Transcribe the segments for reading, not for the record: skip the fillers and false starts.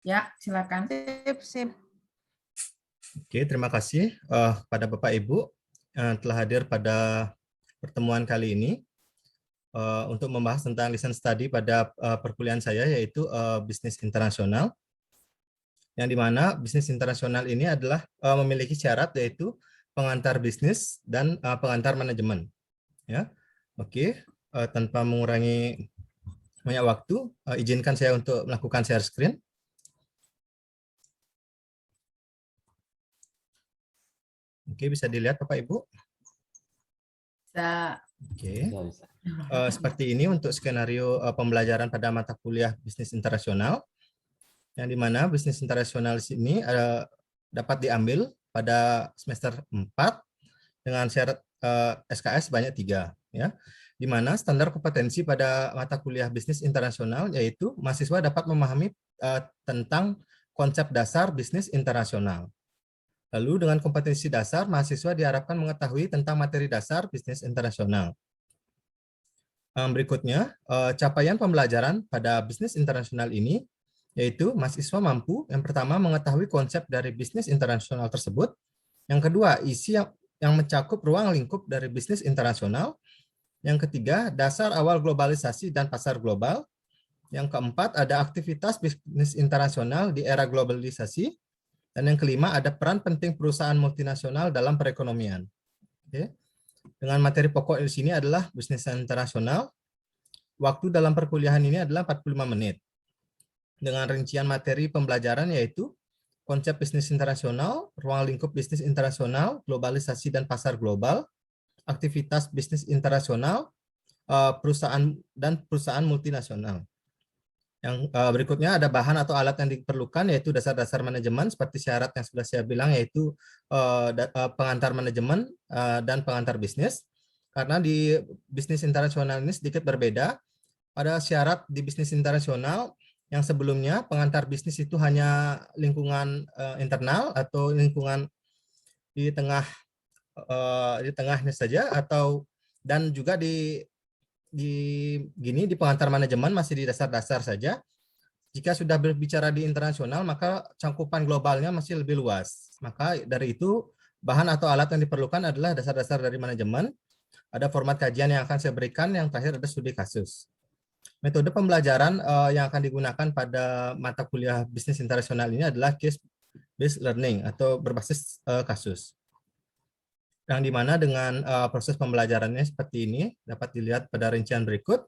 Ya, silakan. Sip, sip. Oke, terima kasih pada Bapak Ibu telah hadir pada pertemuan kali ini untuk membahas tentang lisan study pada perkuliahan saya, yaitu bisnis internasional. Yang dimana bisnis internasional ini adalah memiliki syarat, yaitu pengantar bisnis dan pengantar manajemen. Ya, oke. Tanpa mengurangi banyak waktu, izinkan saya untuk melakukan share screen. Oke, bisa dilihat Bapak Ibu. Bisa. Oke. Seperti ini untuk skenario pembelajaran pada mata kuliah bisnis internasional, yang dimana bisnis internasional ini dapat diambil pada semester 4 dengan syarat SKS sebanyak 3, ya. Di mana standar kompetensi pada mata kuliah bisnis internasional yaitu mahasiswa dapat memahami tentang konsep dasar bisnis internasional. Lalu dengan kompetensi dasar, mahasiswa diharapkan mengetahui tentang materi dasar bisnis internasional. Berikutnya, capaian pembelajaran pada bisnis internasional ini yaitu mahasiswa mampu yang pertama mengetahui konsep dari bisnis internasional tersebut, yang kedua isi yang mencakup ruang lingkup dari bisnis internasional, yang ketiga dasar awal globalisasi dan pasar global, yang keempat ada aktivitas bisnis internasional di era globalisasi, dan yang kelima ada peran penting perusahaan multinasional dalam perekonomian. Oke. Dengan materi pokok di sini adalah bisnis internasional. Waktu dalam perkuliahan ini adalah 45 menit. Dengan rincian materi pembelajaran yaitu konsep bisnis internasional, ruang lingkup bisnis internasional, globalisasi dan pasar global, aktivitas bisnis internasional, perusahaan multinasional. Yang berikutnya ada bahan atau alat yang diperlukan yaitu dasar-dasar manajemen seperti syarat yang sudah saya bilang, yaitu pengantar manajemen dan pengantar bisnis. Karena di bisnis internasional ini sedikit berbeda. Pada syarat di bisnis internasional yang sebelumnya pengantar bisnis itu hanya lingkungan internal atau lingkungan di tengahnya saja, atau dan juga di pengantar manajemen masih di dasar-dasar saja. Jika sudah berbicara di internasional, maka cakupan globalnya masih lebih luas. Maka dari itu, bahan atau alat yang diperlukan adalah dasar-dasar dari manajemen, ada format kajian yang akan saya berikan, yang terakhir ada studi kasus. Metode pembelajaran yang akan digunakan pada mata kuliah bisnis internasional ini adalah case-based learning atau berbasis kasus. Yang dimana dengan proses pembelajarannya seperti ini, dapat dilihat pada rincian berikut.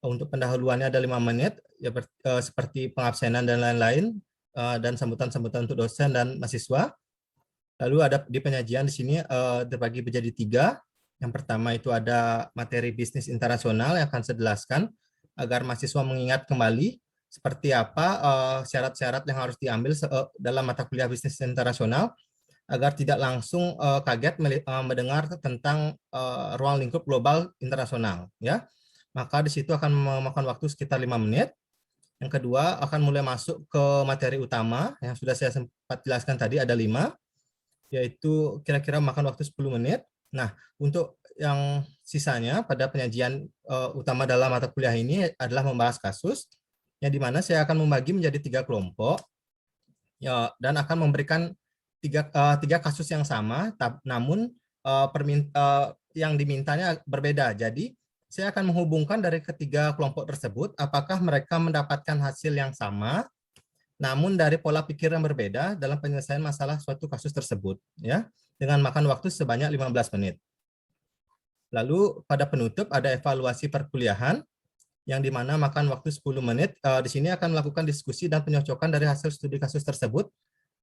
Untuk pendahuluannya ada 5 menit, ya, seperti pengabsenan dan lain-lain, dan sambutan-sambutan untuk dosen dan mahasiswa. Lalu ada di penyajian di sini terbagi menjadi 3. Yang pertama itu ada materi bisnis internasional yang akan saya jelaskan agar mahasiswa mengingat kembali seperti apa syarat-syarat yang harus diambil dalam mata kuliah bisnis internasional, agar tidak langsung kaget mendengar tentang ruang lingkup global internasional, ya. Maka di situ akan memakan waktu sekitar 5 menit. Yang kedua akan mulai masuk ke materi utama yang sudah saya sempat jelaskan tadi, ada 5, yaitu kira-kira makan waktu 10 menit. Nah, untuk yang sisanya pada penyajian utama dalam mata kuliah ini adalah membahas kasus, yang dimana saya akan membagi menjadi 3 kelompok, ya, dan akan memberikan 3 kasus yang sama, namun yang dimintanya berbeda. Jadi saya akan menghubungkan dari ketiga kelompok tersebut, apakah mereka mendapatkan hasil yang sama, namun dari pola pikir yang berbeda dalam penyelesaian masalah suatu kasus tersebut, ya, dengan makan waktu sebanyak 15 menit. Lalu pada penutup ada evaluasi perkuliahan, yang dimana makan waktu 10 menit. Di sini akan melakukan diskusi dan penyocokan dari hasil studi kasus tersebut,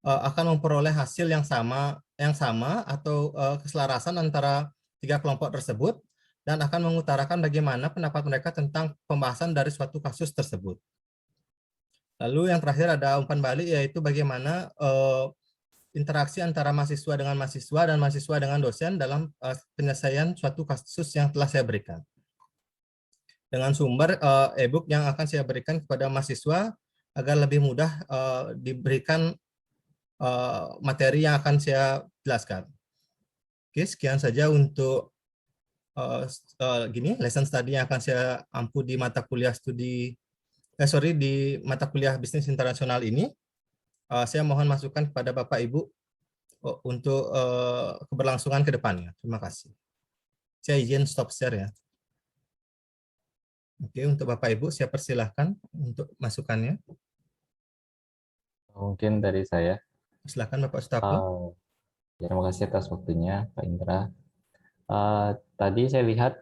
akan memperoleh hasil yang sama atau keselarasan antara 3 kelompok tersebut, dan akan mengutarakan bagaimana pendapat mereka tentang pembahasan dari suatu kasus tersebut. Lalu yang terakhir ada umpan balik, yaitu bagaimana interaksi antara mahasiswa dengan mahasiswa dan mahasiswa dengan dosen dalam penyelesaian suatu kasus yang telah saya berikan. Dengan sumber e-book yang akan saya berikan kepada mahasiswa agar lebih mudah diberikan materi yang akan saya jelaskan. Oke, sekian saja untuk lesson study yang akan saya ampu di mata kuliah di mata kuliah bisnis internasional ini. Saya mohon masukan kepada Bapak Ibu untuk keberlangsungan ke depannya. Terima kasih. Saya izin stop share ya. Oke, untuk Bapak Ibu saya persilahkan untuk masukannya. Mungkin dari saya. Silakan Bapak Sutarto. Terima kasih atas waktunya, Pak Indra. Tadi saya lihat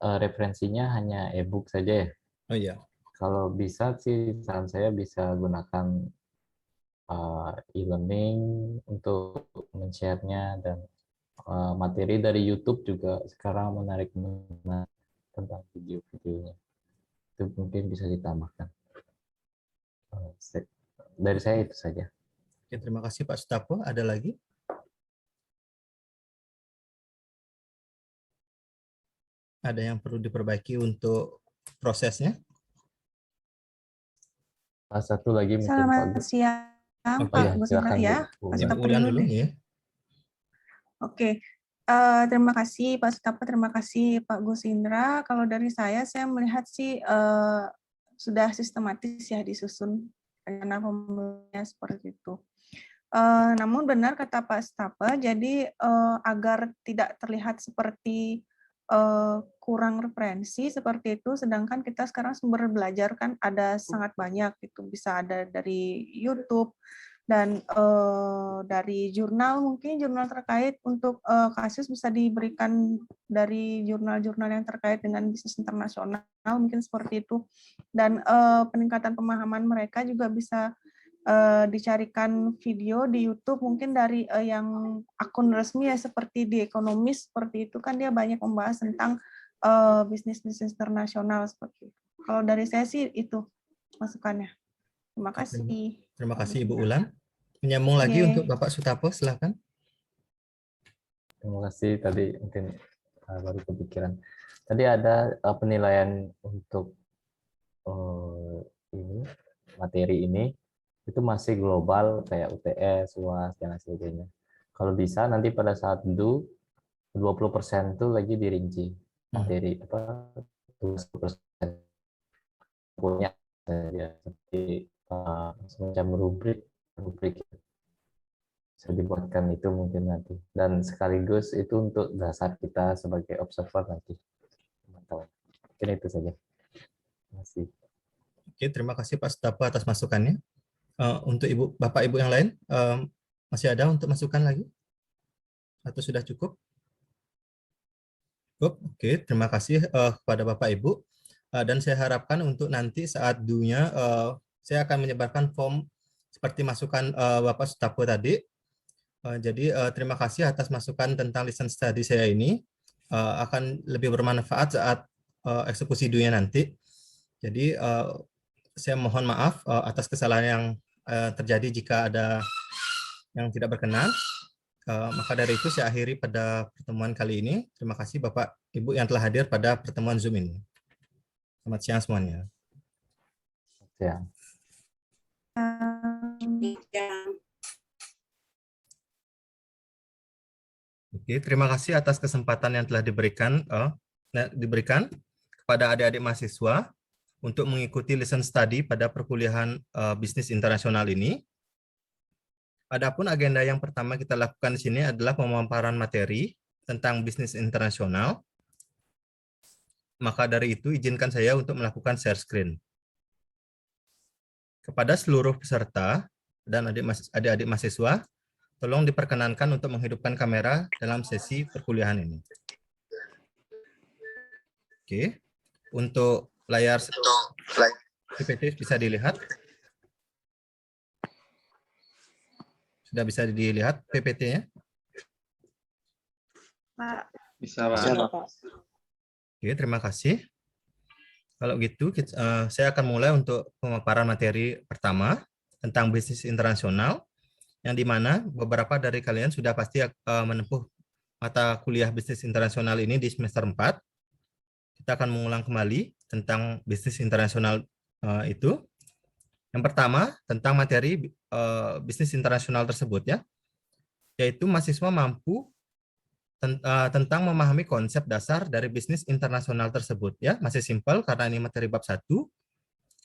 referensinya hanya e-book saja ya. Oh iya. Kalau bisa sih, saran saya bisa gunakan e-learning untuk men-share-nya, dan materi dari YouTube juga sekarang menarik tentang video-videonya. Itu mungkin bisa ditambahkan. Dari saya itu saja. Oke, terima kasih Pak Sutarto. Ada lagi? Ada yang perlu diperbaiki untuk prosesnya? Satu lagi mungkin Selamat Pak. siang Oke. Pak Gus Indra ya. Bu. Pak Ibu Sutarto Ulan dulu dulu deh. ya. Oke. Terima kasih Pak Sutarto, terima kasih Pak Gus Indra. Kalau dari saya melihat sih sudah sistematis ya disusun rencana pembangunannya seperti itu. Namun benar kata Pak Sutarto, jadi agar tidak terlihat seperti kurang referensi seperti itu, sedangkan kita sekarang sumber belajar kan ada sangat banyak, itu bisa ada dari YouTube dan dari jurnal, mungkin jurnal terkait untuk kasus bisa diberikan dari jurnal-jurnal yang terkait dengan bisnis internasional, mungkin seperti itu, dan peningkatan pemahaman mereka juga bisa dicarikan video di YouTube mungkin dari yang akun resmi ya, seperti di Ekonomis seperti itu kan dia banyak membahas tentang bisnis-bisnis internasional seperti itu. Kalau dari saya sih itu masukannya. Terima kasih. Terima kasih Ibu Ulan. Menyambung lagi untuk Bapak Sutarto, silakan. Terima kasih, tadi mungkin baru kepikiran. Tadi ada penilaian untuk ini materi ini itu masih global kayak UTS, UAS dan lain sebagainya. Kalau bisa nanti pada saat 20% itu lagi dirinci materi apa 20% punya ya, seperti semacam rubrik bisa dibuatkan itu mungkin nanti, dan sekaligus itu untuk dasar kita sebagai observer nanti. Mungkin itu saja. Terima kasih. Oke, terima kasih Pak Sutarto atas masukannya. Untuk Bapak Ibu yang lain, masih ada untuk masukan lagi? Atau sudah cukup? Cukup. Oke, terima kasih kepada Bapak Ibu. Dan saya harapkan untuk nanti saat dunya, saya akan menyebarkan form seperti masukan Bapak Sutarto tadi. Jadi terima kasih atas masukan tentang listen study saya ini. Akan lebih bermanfaat saat eksekusi dunia nanti. Jadi saya mohon maaf atas kesalahan yang terjadi jika ada yang tidak berkenan. Maka dari itu saya akhiri pada pertemuan kali ini. Terima kasih Bapak Ibu yang telah hadir pada pertemuan Zoom ini. Selamat siang semuanya. Ya. Oke, terima kasih atas kesempatan yang telah diberikan kepada adik-adik mahasiswa untuk mengikuti lesson study pada perkuliahan bisnis internasional ini. Adapun agenda yang pertama kita lakukan di sini adalah pemaparan materi tentang bisnis internasional. Maka dari itu izinkan saya untuk melakukan share screen. Kepada seluruh peserta dan adik-adik mahasiswa, tolong diperkenankan untuk menghidupkan kamera dalam sesi perkuliahan ini. Oke, untuk layar PPT bisa dilihat. Sudah bisa dilihat PPT-nya? Pak. Bisa, Pak. Oke, terima kasih. Kalau gitu, saya akan mulai untuk pemaparan materi pertama tentang bisnis internasional, yang dimana beberapa dari kalian sudah pasti menempuh mata kuliah bisnis internasional ini di semester 4. Kita akan mengulang kembali tentang bisnis internasional itu. Yang pertama, tentang materi bisnis internasional tersebut ya, yaitu mahasiswa mampu tentang memahami konsep dasar dari bisnis internasional tersebut ya, masih simpel karena ini materi bab 1.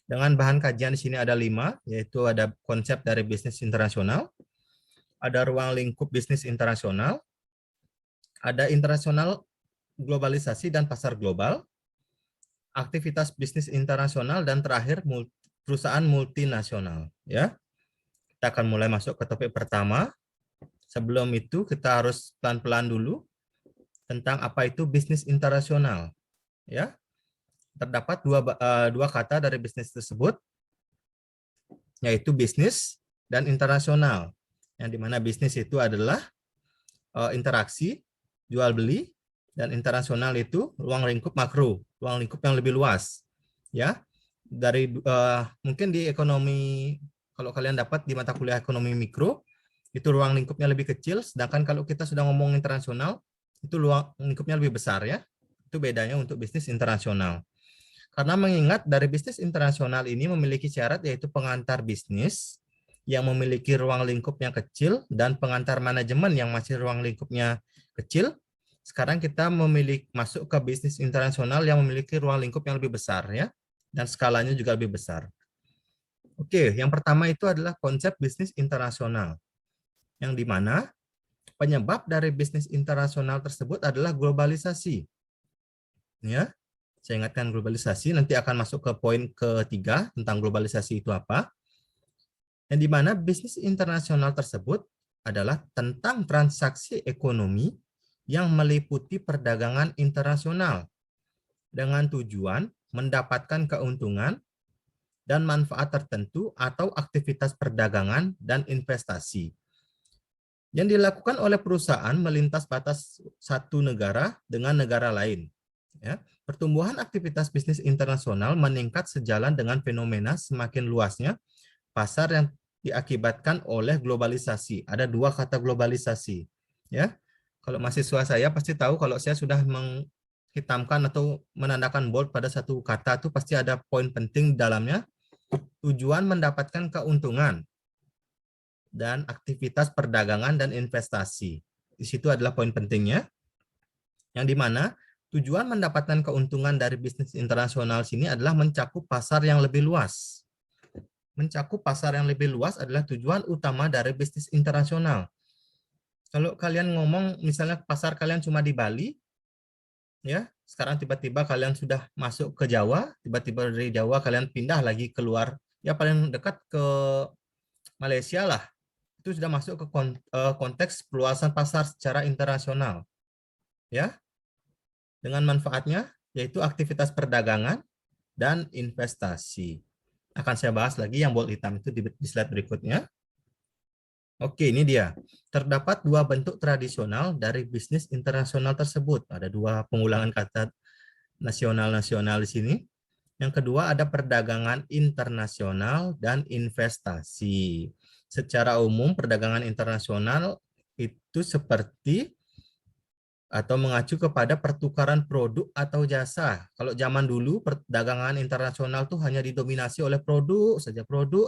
Dengan bahan kajian di sini ada 5, yaitu ada konsep dari bisnis internasional, ada ruang lingkup bisnis internasional, ada internasional globalisasi dan pasar global, aktivitas bisnis internasional, dan terakhir perusahaan multinasional. Ya, kita akan mulai masuk ke topik pertama. Sebelum itu kita harus pelan-pelan dulu tentang apa itu bisnis internasional. Ya, terdapat dua kata dari bisnis tersebut, yaitu bisnis dan internasional. Yang dimana bisnis itu adalah interaksi, jual beli, dan internasional itu ruang lingkup makro, ruang lingkup yang lebih luas. Ya, dari mungkin di ekonomi, kalau kalian dapat di mata kuliah ekonomi mikro, itu ruang lingkupnya lebih kecil, sedangkan kalau kita sudah ngomong internasional, itu ruang lingkupnya lebih besar ya. Itu bedanya untuk bisnis internasional. Karena mengingat dari bisnis internasional ini memiliki syarat yaitu pengantar bisnis yang memiliki ruang lingkup yang kecil dan pengantar manajemen yang masih ruang lingkupnya kecil. Sekarang kita masuk ke bisnis internasional yang memiliki ruang lingkup yang lebih besar ya, dan skalanya juga lebih besar. Oke, yang pertama itu adalah konsep bisnis internasional, yang dimana penyebab dari bisnis internasional tersebut adalah globalisasi. Ya, saya ingatkan globalisasi, nanti akan masuk ke poin ketiga tentang globalisasi itu apa. Yang dimana bisnis internasional tersebut adalah tentang transaksi ekonomi yang meliputi perdagangan internasional dengan tujuan mendapatkan keuntungan dan manfaat tertentu atau aktivitas perdagangan dan investasi yang dilakukan oleh perusahaan melintas batas satu negara dengan negara lain. Ya, pertumbuhan aktivitas bisnis internasional meningkat sejalan dengan fenomena semakin luasnya pasar yang diakibatkan oleh globalisasi. Ada dua kata globalisasi. Ya, kalau mahasiswa saya pasti tahu kalau saya sudah menghitamkan atau menandakan bold pada satu kata itu pasti ada poin penting di dalamnya. Tujuan mendapatkan keuntungan dan aktivitas perdagangan dan investasi. Di situ adalah poin pentingnya, yang dimana tujuan mendapatkan keuntungan dari bisnis internasional sini adalah mencakup pasar yang lebih luas. Mencakup pasar yang lebih luas adalah tujuan utama dari bisnis internasional. Kalau kalian ngomong misalnya pasar kalian cuma di Bali, ya, sekarang tiba-tiba kalian sudah masuk ke Jawa, tiba-tiba dari Jawa kalian pindah lagi keluar, ya paling dekat ke Malaysia lah. Itu sudah masuk ke konteks peluasan pasar secara internasional. Ya, dengan manfaatnya yaitu aktivitas perdagangan dan investasi. Akan saya bahas lagi yang bold hitam itu di slide berikutnya. Oke, ini dia. Terdapat dua bentuk tradisional dari bisnis internasional tersebut. Ada dua pengulangan kata nasional-nasional di sini. Yang kedua ada perdagangan internasional dan investasi. Secara umum perdagangan internasional itu seperti atau mengacu kepada pertukaran produk atau jasa. Kalau zaman dulu perdagangan internasional tuh hanya didominasi oleh produk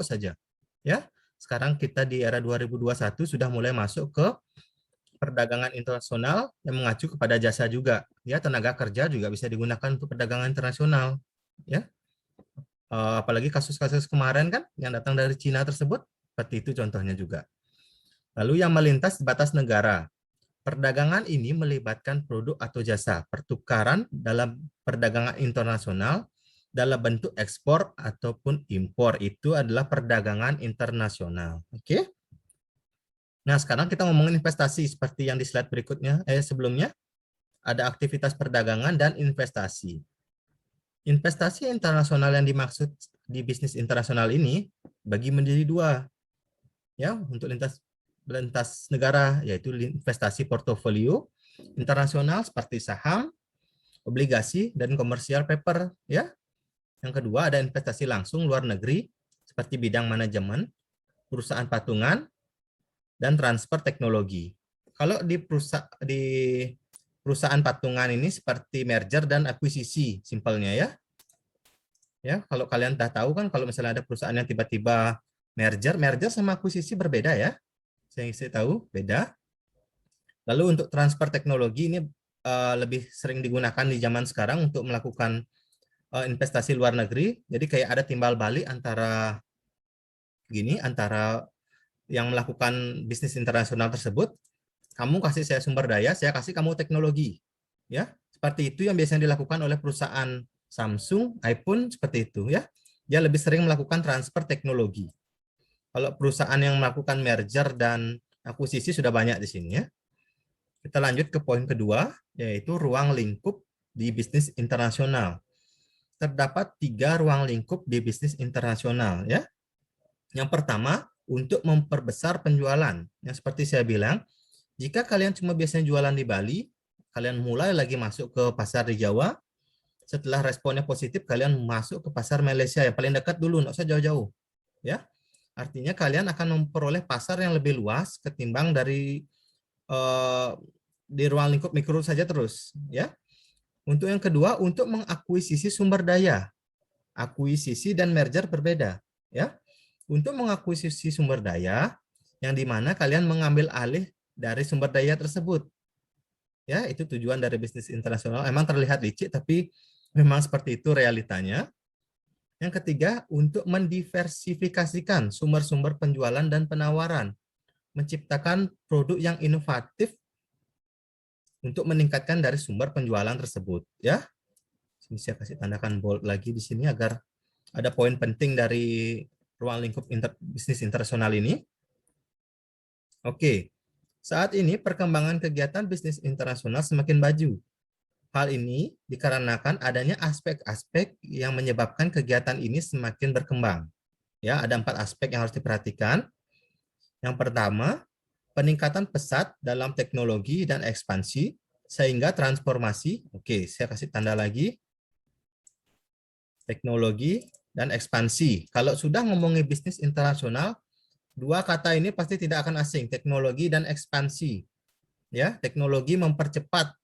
saja. Ya. Sekarang kita di era 2021 sudah mulai masuk ke perdagangan internasional yang mengacu kepada jasa juga. Ya, tenaga kerja juga bisa digunakan untuk perdagangan internasional. Ya. Apalagi kasus-kasus kemarin kan yang datang dari Cina tersebut, seperti itu contohnya juga. Lalu yang melintas batas negara. Perdagangan ini melibatkan produk atau jasa, pertukaran dalam perdagangan internasional dalam bentuk ekspor ataupun impor. Itu adalah perdagangan internasional. Oke. Nah, sekarang kita ngomongin investasi seperti yang di slide berikutnya, sebelumnya. Ada aktivitas perdagangan dan investasi. Investasi internasional yang dimaksud di bisnis internasional ini bagi menjadi dua. Ya, untuk lintas negara yaitu investasi portofolio internasional seperti saham, obligasi, dan commercial paper. Ya. Yang kedua ada investasi langsung luar negeri seperti bidang manajemen, perusahaan patungan, dan transfer teknologi. Kalau di perusahaan patungan ini seperti merger dan akuisisi, simpelnya ya. Ya, kalau kalian dah tahu kan kalau misalnya ada perusahaan yang tiba-tiba merger sama akuisisi berbeda ya. Saya tahu beda. Lalu untuk transfer teknologi ini lebih sering digunakan di zaman sekarang untuk melakukan investasi luar negeri. Jadi kayak ada timbal balik antara antara yang melakukan bisnis internasional tersebut. Kamu kasih saya sumber daya, saya kasih kamu teknologi. Ya, seperti itu yang biasanya dilakukan oleh perusahaan Samsung, iPhone seperti itu ya. Dia lebih sering melakukan transfer teknologi. Kalau perusahaan yang melakukan merger dan akuisisi sudah banyak di sini ya. Kita lanjut ke poin kedua, yaitu ruang lingkup di bisnis internasional. Terdapat 3 ruang lingkup di bisnis internasional ya. Yang pertama, untuk memperbesar penjualan. Yang seperti saya bilang, jika kalian cuma biasanya jualan di Bali, kalian mulai lagi masuk ke pasar di Jawa, setelah responnya positif, kalian masuk ke pasar Malaysia yang paling dekat dulu, nggak usah jauh-jauh. Ya, artinya kalian akan memperoleh pasar yang lebih luas ketimbang dari di ruang lingkup mikro saja terus. Ya. Untuk yang kedua, untuk mengakuisisi sumber daya. Akuisisi dan merger berbeda. Ya. Untuk mengakuisisi sumber daya, yang dimana kalian mengambil alih dari sumber daya tersebut. Ya, itu tujuan dari bisnis internasional. Emang terlihat licik, tapi memang seperti itu realitanya. Yang ketiga, untuk mendiversifikasikan sumber-sumber penjualan dan penawaran. Menciptakan produk yang inovatif untuk meningkatkan dari sumber penjualan tersebut. Ya, ini saya kasih tandakan bold lagi di sini agar ada poin penting dari ruang lingkup bisnis internasional ini. Oke, saat ini perkembangan kegiatan bisnis internasional semakin maju. Hal ini dikarenakan adanya aspek-aspek yang menyebabkan kegiatan ini semakin berkembang. Ya, ada 4 aspek yang harus diperhatikan. Yang pertama, peningkatan pesat dalam teknologi dan ekspansi sehingga transformasi. Oke, saya kasih tanda lagi. Teknologi dan ekspansi. Kalau sudah ngomongin bisnis internasional, 2 kata ini pasti tidak akan asing, teknologi dan ekspansi. Ya, teknologi mempercepat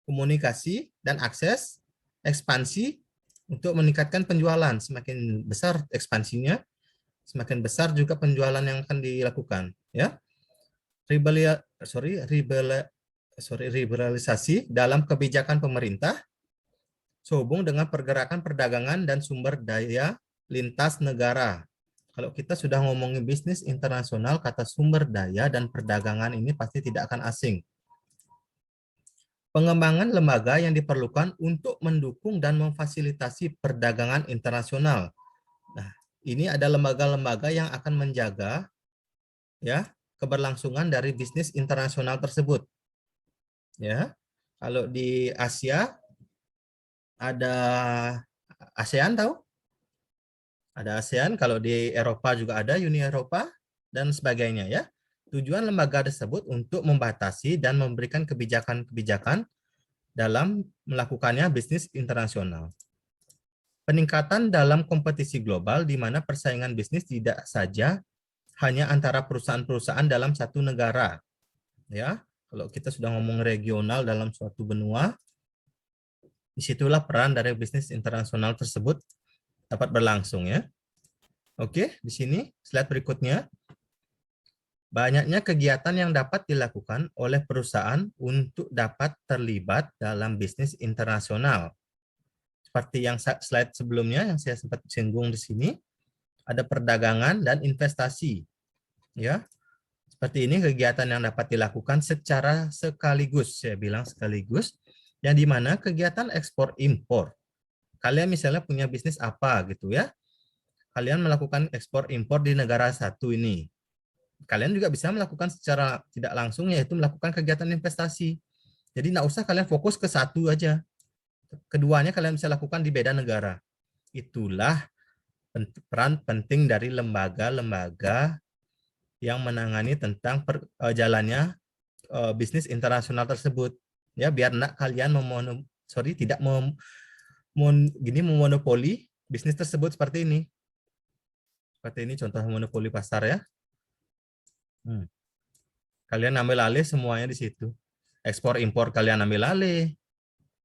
komunikasi dan akses, ekspansi untuk meningkatkan penjualan. Semakin besar ekspansinya, semakin besar juga penjualan yang akan dilakukan. Ya, liberalisasi dalam kebijakan pemerintah sehubung dengan pergerakan perdagangan dan sumber daya lintas negara. Kalau kita sudah ngomongin bisnis internasional, kata sumber daya dan perdagangan ini pasti tidak akan asing. Pengembangan lembaga yang diperlukan untuk mendukung dan memfasilitasi perdagangan internasional. Nah, ini ada lembaga-lembaga yang akan menjaga ya keberlangsungan dari bisnis internasional tersebut. Ya, kalau di Asia ada ASEAN, tahu? Ada ASEAN, kalau di Eropa juga ada Uni Eropa dan sebagainya ya. Tujuan lembaga tersebut untuk membatasi dan memberikan kebijakan-kebijakan dalam melakukannya bisnis internasional. Peningkatan dalam kompetisi global di mana persaingan bisnis tidak saja hanya antara perusahaan-perusahaan dalam satu negara. Ya, kalau kita sudah ngomong regional dalam suatu benua, disitulah peran dari bisnis internasional tersebut dapat berlangsung ya. Oke, di sini slide berikutnya. Banyaknya kegiatan yang dapat dilakukan oleh perusahaan untuk dapat terlibat dalam bisnis internasional. Seperti yang slide sebelumnya yang saya sempat singgung di sini, ada perdagangan dan investasi. Ya. Seperti ini kegiatan yang dapat dilakukan secara sekaligus, saya bilang sekaligus, yang dimana kegiatan ekspor impor. Kalian misalnya punya bisnis apa gitu ya, kalian melakukan ekspor impor di negara satu ini. Kalian juga bisa melakukan secara tidak langsung, yaitu melakukan kegiatan investasi. Jadi nggak usah kalian fokus ke satu aja. Keduanya kalian bisa lakukan di beda negara. Itulah peran penting dari lembaga-lembaga yang menangani tentang jalannya bisnis internasional tersebut. Ya, biar kalian tidak memonopoli bisnis tersebut seperti ini. Seperti ini contoh monopoli pasar ya. Kalian ambil alih semuanya di situ. Ekspor impor kalian ambil alih.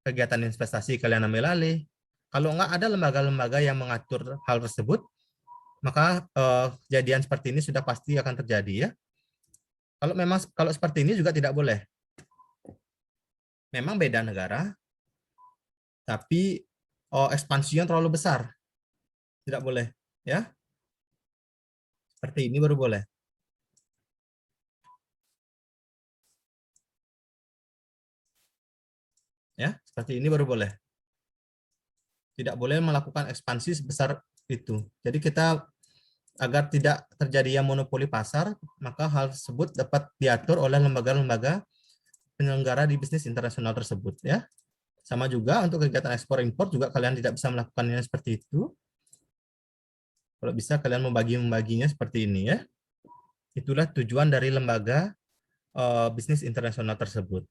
Kegiatan investasi kalian ambil alih. Kalau nggak ada lembaga-lembaga yang mengatur hal tersebut, maka kejadian seperti ini sudah pasti akan terjadi ya. Kalau seperti ini juga tidak boleh. Memang beda negara, tapi ekspansi yang terlalu besar. Tidak boleh, ya. Seperti ini baru boleh. Ya, seperti ini baru boleh. Tidak boleh melakukan ekspansi sebesar itu. Jadi kita agar tidak terjadi monopoli pasar, maka hal tersebut dapat diatur oleh lembaga-lembaga penyelenggara di bisnis internasional tersebut, ya. Sama juga untuk kegiatan ekspor impor juga kalian tidak bisa melakukannya seperti itu. Kalau bisa kalian membagi-membaginya seperti ini, ya. Itulah tujuan dari lembaga bisnis internasional tersebut.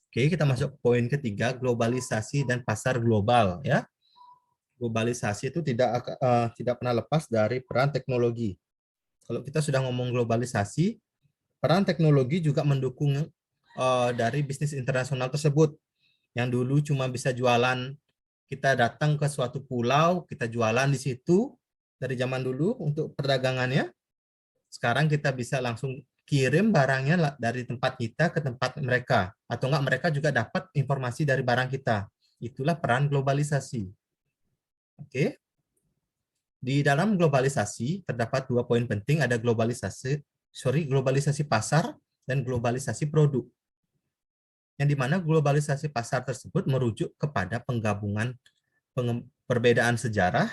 Oke, kita masuk ke poin ketiga, globalisasi dan pasar global, ya. Globalisasi itu tidak pernah lepas dari peran teknologi. Kalau kita sudah ngomong globalisasi, peran teknologi juga mendukung dari bisnis internasional tersebut. Yang dulu cuma bisa jualan, kita datang ke suatu pulau, kita jualan di situ dari zaman dulu untuk perdagangannya. Sekarang kita bisa langsung kirim barangnya dari tempat kita ke tempat mereka, atau enggak mereka juga dapat informasi dari barang kita. Itulah peran globalisasi. Oke. Di dalam globalisasi terdapat 2 poin penting, ada globalisasi pasar dan globalisasi produk. Yang dimana globalisasi pasar tersebut merujuk kepada penggabungan perbedaan sejarah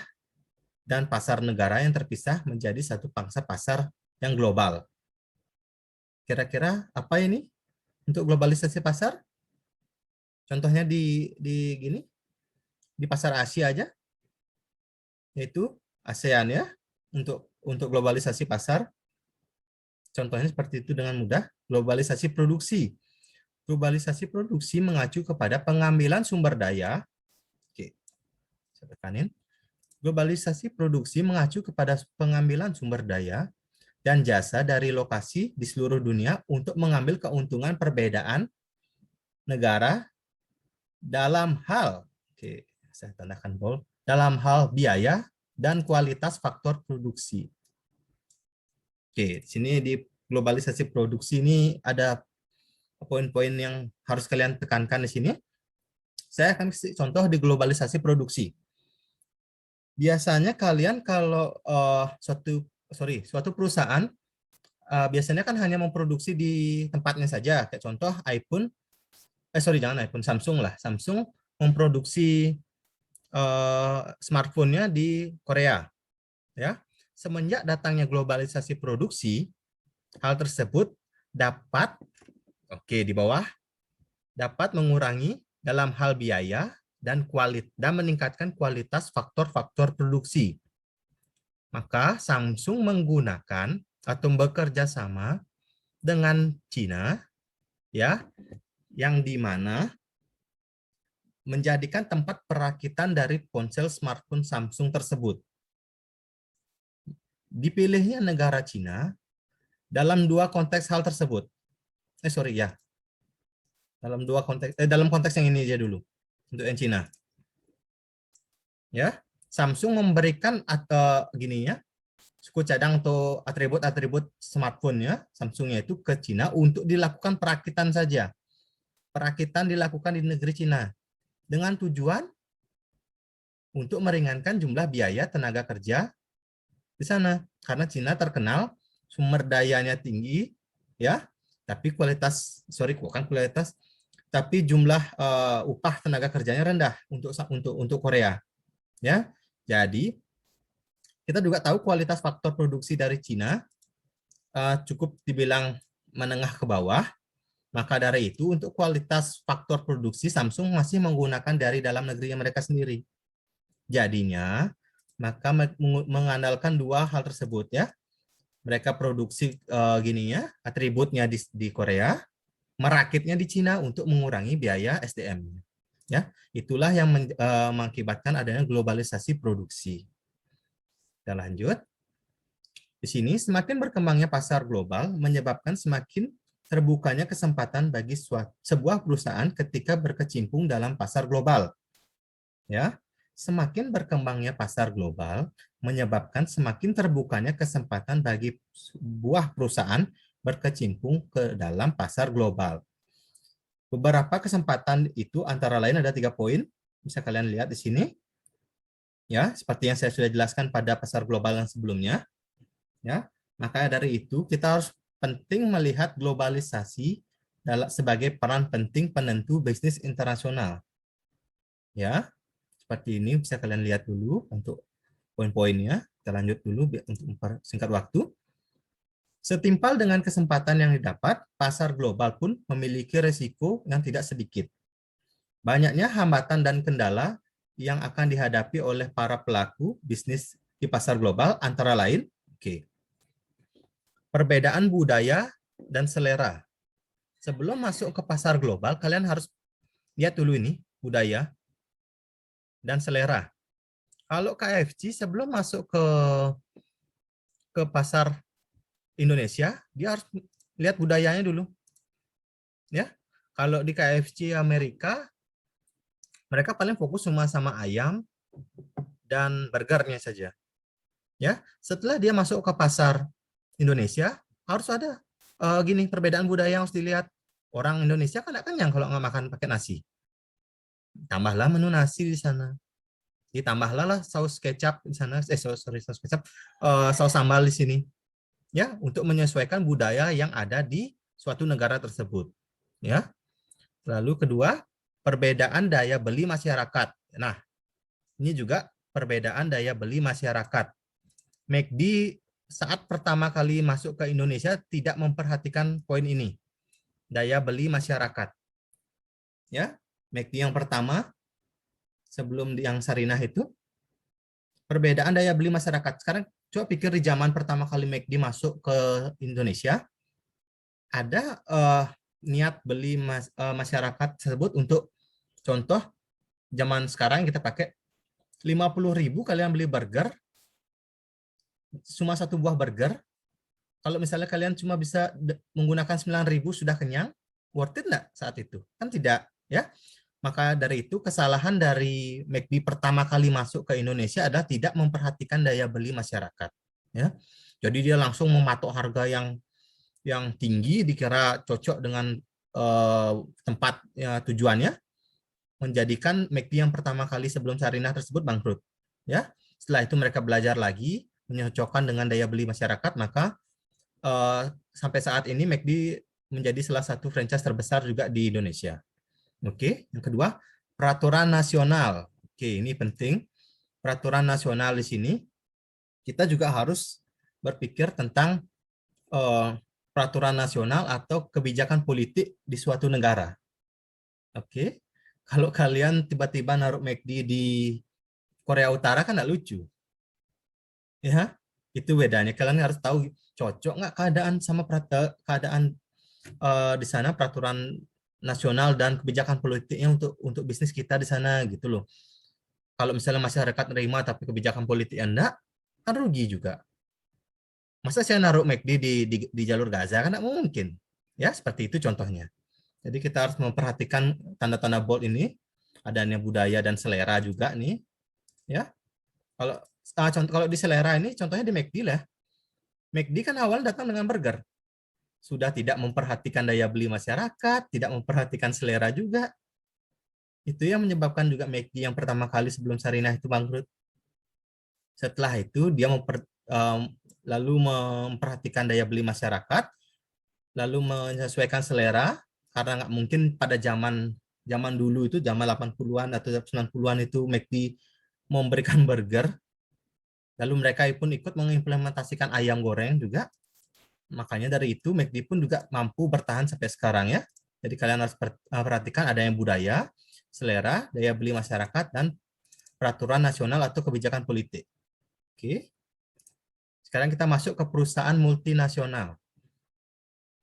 dan pasar negara yang terpisah menjadi satu pangsa pasar yang global. Kira-kira apa ini untuk globalisasi pasar? Contohnya di pasar Asia aja, yaitu ASEAN, ya, untuk globalisasi pasar. Contohnya seperti itu dengan mudah. Globalisasi produksi. Globalisasi produksi mengacu kepada pengambilan sumber daya. Oke, saya tekanin. Globalisasi produksi mengacu kepada pengambilan sumber daya dan jasa dari lokasi di seluruh dunia untuk mengambil keuntungan perbedaan negara dalam hal, oke, saya tandakan bold, dalam hal biaya dan kualitas faktor produksi. Oke, di sini di globalisasi produksi ini ada poin-poin yang harus kalian tekankan di sini. Saya akan kasih contoh di globalisasi produksi. Biasanya kalian kalau suatu perusahaan biasanya kan hanya memproduksi di tempatnya saja. Kayak contoh Samsung lah. Samsung memproduksi smartphone-nya di Korea. Ya. Semenjak datangnya globalisasi produksi, hal tersebut dapat di bawah dapat mengurangi dalam hal biaya dan meningkatkan kualitas faktor-faktor produksi. Maka Samsung menggunakan atau bekerja sama dengan Cina, ya, yang dimana menjadikan tempat perakitan dari ponsel smartphone Samsung tersebut. Dipilihnya negara Cina dalam 2 konteks hal tersebut. Dalam konteks yang ini aja dulu, untuk yang Cina. Ya, Samsung memberikan suku cadang atau atribut-atribut smartphone-nya, Samsung-nya itu ke Cina untuk dilakukan perakitan saja. Perakitan dilakukan di negeri Cina dengan tujuan untuk meringankan jumlah biaya tenaga kerja di sana, karena Cina terkenal sumber dayanya tinggi, ya, tapi tapi jumlah upah tenaga kerjanya rendah untuk Korea, ya. Jadi kita juga tahu kualitas faktor produksi dari Cina cukup dibilang menengah ke bawah. Maka dari itu untuk kualitas faktor produksi Samsung masih menggunakan dari dalam negerinya mereka sendiri. Jadinya maka mengandalkan 2 hal tersebut, ya. Mereka produksi atributnya di Korea, merakitnya di Cina untuk mengurangi biaya SDM. Ya, itulah yang mengakibatkan adanya globalisasi produksi. Kita lanjut. Di sini semakin berkembangnya pasar global menyebabkan semakin terbukanya kesempatan bagi sebuah perusahaan ketika berkecimpung dalam pasar global. Ya, semakin berkembangnya pasar global menyebabkan semakin terbukanya kesempatan bagi sebuah perusahaan berkecimpung ke dalam pasar global. Beberapa kesempatan itu antara lain ada 3 poin. Bisa kalian lihat di sini. Ya, seperti yang saya sudah jelaskan pada pasar global yang sebelumnya. Ya, maka dari itu kita harus penting melihat globalisasi sebagai peran penting penentu bisnis internasional. Ya, seperti ini bisa kalian lihat dulu untuk poin-poinnya. Kita lanjut dulu untuk mempersingkat waktu. Setimpal dengan kesempatan yang didapat, pasar global pun memiliki resiko yang tidak sedikit. Banyaknya hambatan dan kendala yang akan dihadapi oleh para pelaku bisnis di pasar global antara lain, perbedaan budaya dan selera. Sebelum masuk ke pasar global, kalian harus lihat dulu ini, budaya dan selera. Kalau KFC sebelum masuk ke pasar Indonesia, dia harus lihat budayanya dulu. Ya. Kalau di KFC Amerika, mereka paling fokus cuma sama ayam dan burgernya saja. Ya, setelah dia masuk ke pasar Indonesia, harus ada perbedaan budaya yang harus dilihat. Orang Indonesia kan nggak kenyang kalau nggak makan pakai nasi. Tambahlah menu nasi di sana. Ditambahlah lah saus kecap di sana, saus kecap, saus sambal di sini. Ya, untuk menyesuaikan budaya yang ada di suatu negara tersebut. Ya. Lalu kedua, perbedaan daya beli masyarakat. Nah, ini juga perbedaan daya beli masyarakat. McD saat pertama kali masuk ke Indonesia tidak memperhatikan poin ini. Daya beli masyarakat. Ya, McD yang pertama sebelum yang Sarinah itu perbedaan daya beli masyarakat. Sekarang coba pikir di zaman pertama kali McD masuk ke Indonesia, ada niat beli masyarakat tersebut untuk contoh zaman sekarang kita pakai 50.000 kalian beli burger, cuma satu buah burger. Kalau misalnya kalian cuma bisa menggunakan 9.000 sudah kenyang, worth it nggak saat itu? Kan tidak, ya. Maka dari itu kesalahan dari McD pertama kali masuk ke Indonesia adalah tidak memperhatikan daya beli masyarakat. Ya, jadi dia langsung mematok harga yang tinggi, dikira cocok dengan tempat tujuannya, menjadikan McD yang pertama kali sebelum Sarinah tersebut bangkrut. Ya, setelah itu mereka belajar lagi, menyocokkan dengan daya beli masyarakat, maka sampai saat ini McD menjadi salah satu franchise terbesar juga di Indonesia. Oke, yang kedua, peraturan nasional. Oke, ini penting. Peraturan nasional di sini kita juga harus berpikir tentang peraturan nasional atau kebijakan politik di suatu negara. Oke, kalau kalian tiba-tiba naruh McD di Korea Utara kan nggak lucu. Ya, itu bedanya. Kalian harus tahu cocok nggak keadaan sama keadaan di sana, peraturan nasional dan kebijakan politiknya untuk bisnis kita di sana gitu loh. Kalau misalnya masyarakat nerima tapi kebijakan politiknya enggak, kan rugi juga. Masa saya naruh McD di jalur Gaza kan nggak mungkin. Ya, seperti itu contohnya. Jadi kita harus memperhatikan tanda-tanda bold ini, adanya budaya dan selera juga nih. Ya. Kalau di selera ini contohnya di McD lah. McD kan awal datang dengan burger. Sudah tidak memperhatikan daya beli masyarakat, tidak memperhatikan selera juga. Itu yang menyebabkan juga McD yang pertama kali sebelum Sarinah itu bangkrut. Setelah itu dia lalu memperhatikan daya beli masyarakat, lalu menyesuaikan selera, karena nggak mungkin pada zaman dulu itu, zaman 80-an atau 90-an itu McD memberikan burger, lalu mereka pun ikut mengimplementasikan ayam goreng juga. Makanya dari itu McD pun juga mampu bertahan sampai sekarang ya. Jadi kalian harus perhatikan adanya budaya, selera, daya beli masyarakat, dan peraturan nasional atau kebijakan politik. Oke. Sekarang kita masuk ke perusahaan multinasional.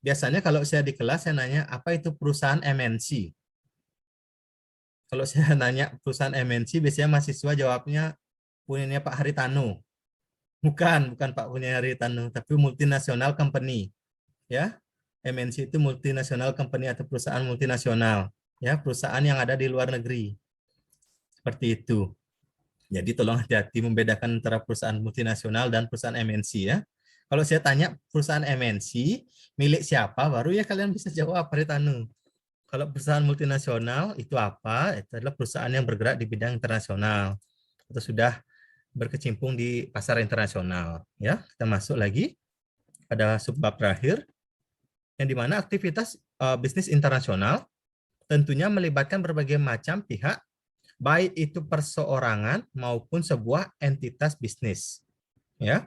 Biasanya kalau saya di kelas, saya nanya, apa itu perusahaan MNC? Kalau saya nanya perusahaan MNC, biasanya mahasiswa jawabnya, punyanya Pak Haritanu. Bukan Pak punya Haritanu, tapi multinasional company. Ya, MNC itu multinasional company atau perusahaan multinasional. Ya, perusahaan yang ada di luar negeri. Seperti itu. Jadi tolong hati-hati membedakan antara perusahaan multinasional dan perusahaan MNC ya. Kalau saya tanya perusahaan MNC milik siapa, baru ya kalian bisa jawab Haritanu. Kalau perusahaan multinasional itu apa? Itu adalah perusahaan yang bergerak di bidang internasional atau sudah berkecimpung di pasar internasional. Ya, kita masuk lagi pada subbab terakhir, yang dimana aktivitas bisnis internasional tentunya melibatkan berbagai macam pihak, baik itu perseorangan maupun sebuah entitas bisnis. Ya,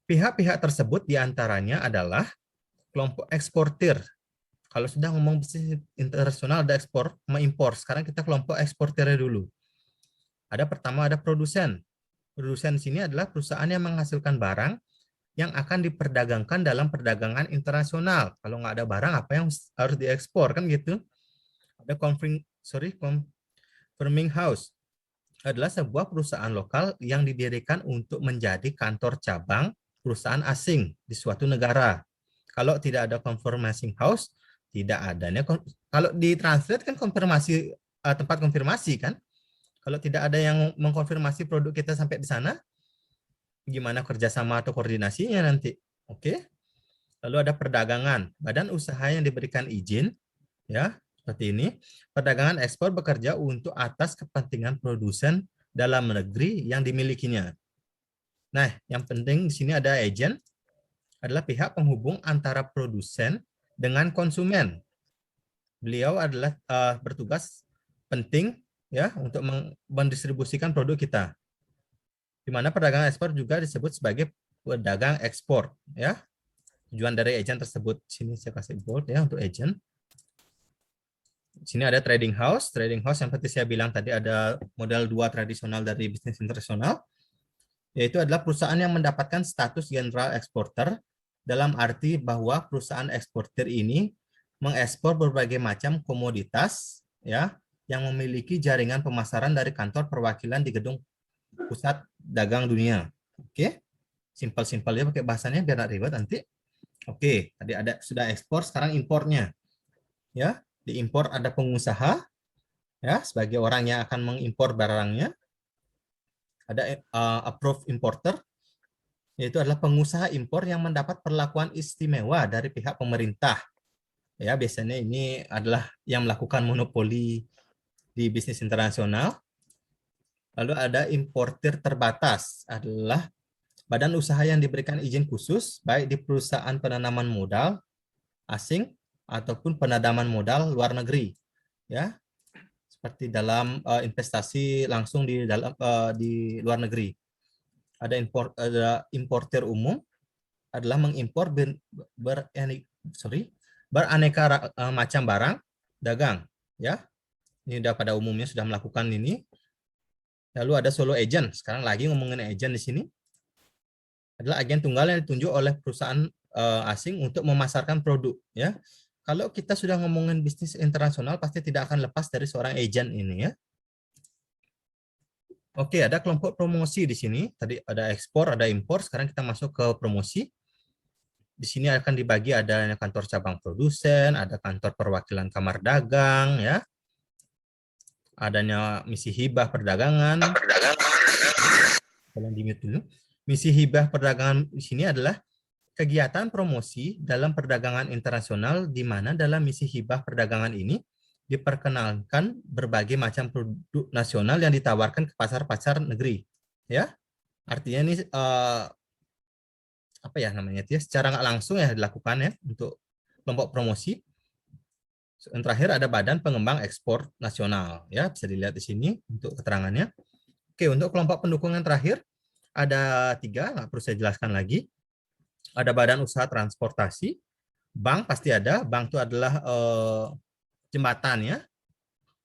pihak-pihak tersebut diantaranya adalah kelompok eksportir. Kalau sudah ngomong bisnis internasional ada ekspor, mengimpor. Sekarang kita kelompok eksportirnya dulu. Pertama ada produsen. Produsen di sini adalah perusahaan yang menghasilkan barang yang akan diperdagangkan dalam perdagangan internasional. Kalau nggak ada barang, apa yang harus diekspor kan gitu? Ada confirming house adalah sebuah perusahaan lokal yang didirikan untuk menjadi kantor cabang perusahaan asing di suatu negara. Kalau tidak ada confirming house, tidak adanya. Kalau ditranslate kan konfirmasi, tempat konfirmasi kan. Kalau tidak ada yang mengkonfirmasi produk kita sampai di sana, gimana kerjasama atau koordinasinya nanti? Oke. Lalu ada perdagangan, badan usaha yang diberikan izin, ya seperti ini. Perdagangan ekspor bekerja untuk atas kepentingan produsen dalam negeri yang dimilikinya. Nah, yang penting di sini ada agent, adalah pihak penghubung antara produsen dengan konsumen. Beliau adalah bertugas penting ya untuk mendistribusikan produk kita. Di mana perdagangan ekspor juga disebut sebagai pedagang ekspor ya. Tujuan dari agent tersebut sini saya kasih bold ya untuk agent. Di sini ada trading house yang seperti saya bilang tadi ada model 2 tradisional dari bisnis internasional, yaitu adalah perusahaan yang mendapatkan status general exporter dalam arti bahwa perusahaan eksportir ini mengekspor berbagai macam komoditas ya yang memiliki jaringan pemasaran dari kantor perwakilan di gedung pusat dagang dunia. Oke. Simpel-simpel ya pakai bahasanya biar tidak ribet nanti. Oke, tadi ada sudah ekspor, sekarang impornya. Ya, diimpor ada pengusaha ya sebagai orang yang akan mengimpor barangnya. Ada approved importer, yaitu adalah pengusaha impor yang mendapat perlakuan istimewa dari pihak pemerintah. Ya, biasanya ini adalah yang melakukan monopoli di bisnis internasional. Lalu ada importir terbatas, adalah badan usaha yang diberikan izin khusus baik di perusahaan penanaman modal asing ataupun penanaman modal luar negeri. Ya. Seperti dalam investasi langsung di luar negeri. Ada importir umum, adalah mengimpor beraneka macam barang dagang ya. Ini udah pada umumnya sudah melakukan ini. Lalu ada solo agent. Sekarang lagi ngomongin agent di sini. Adalah agen tunggal yang ditunjuk oleh perusahaan asing untuk memasarkan produk ya. Kalau kita sudah ngomongin bisnis internasional pasti tidak akan lepas dari seorang agent ini ya. Oke, ada kelompok promosi di sini. Tadi ada ekspor, ada impor. Sekarang kita masuk ke promosi. Di sini akan dibagi ada kantor cabang produsen, ada kantor perwakilan kamar dagang, ya. Adanya misi hibah perdagangan. Tolong di-mute dulu. Misi hibah perdagangan di sini adalah kegiatan promosi dalam perdagangan internasional di mana dalam misi hibah perdagangan ini diperkenalkan berbagai macam produk nasional yang ditawarkan ke pasar-pasar negeri, ya. Artinya ini apa ya namanya ya, secara nggak langsung ya dilakukan ya untuk kelompok promosi. Yang terakhir ada Badan Pengembang Ekspor Nasional, ya bisa dilihat di sini untuk keterangannya. Oke, untuk kelompok pendukung yang terakhir ada 3, nggak perlu saya jelaskan lagi. Ada Badan Usaha Transportasi, bank pasti ada. Bank itu adalah jembatan ya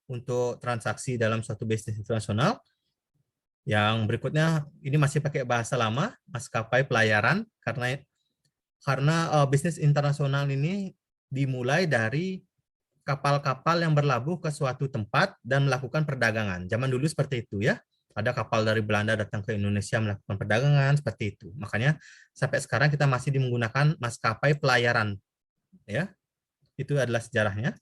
untuk transaksi dalam suatu bisnis internasional. Yang berikutnya ini masih pakai bahasa lama, maskapai pelayaran, karena bisnis internasional ini dimulai dari kapal-kapal yang berlabuh ke suatu tempat dan melakukan perdagangan. Zaman dulu seperti itu ya. Ada kapal dari Belanda datang ke Indonesia melakukan perdagangan seperti itu. Makanya sampai sekarang kita masih menggunakan maskapai pelayaran ya. Itu adalah sejarahnya.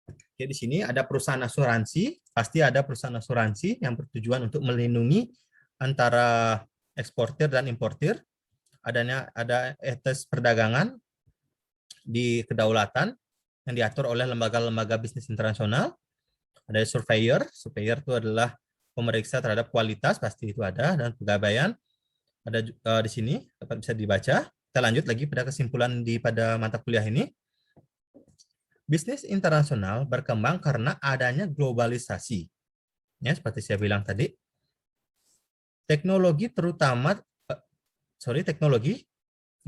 Oke, di sini ada perusahaan asuransi, pasti ada perusahaan asuransi yang bertujuan untuk melindungi antara eksportir dan importir. Ada etes perdagangan di kedaulatan, yang diatur oleh lembaga-lembaga bisnis internasional. Ada surveyor, surveyor itu adalah pemeriksa terhadap kualitas, pasti itu ada, dan pegawaian ada di sini dapat bisa dibaca. Kita lanjut lagi pada kesimpulan pada mata kuliah ini. Bisnis internasional berkembang karena adanya globalisasi. Ya, seperti saya bilang tadi,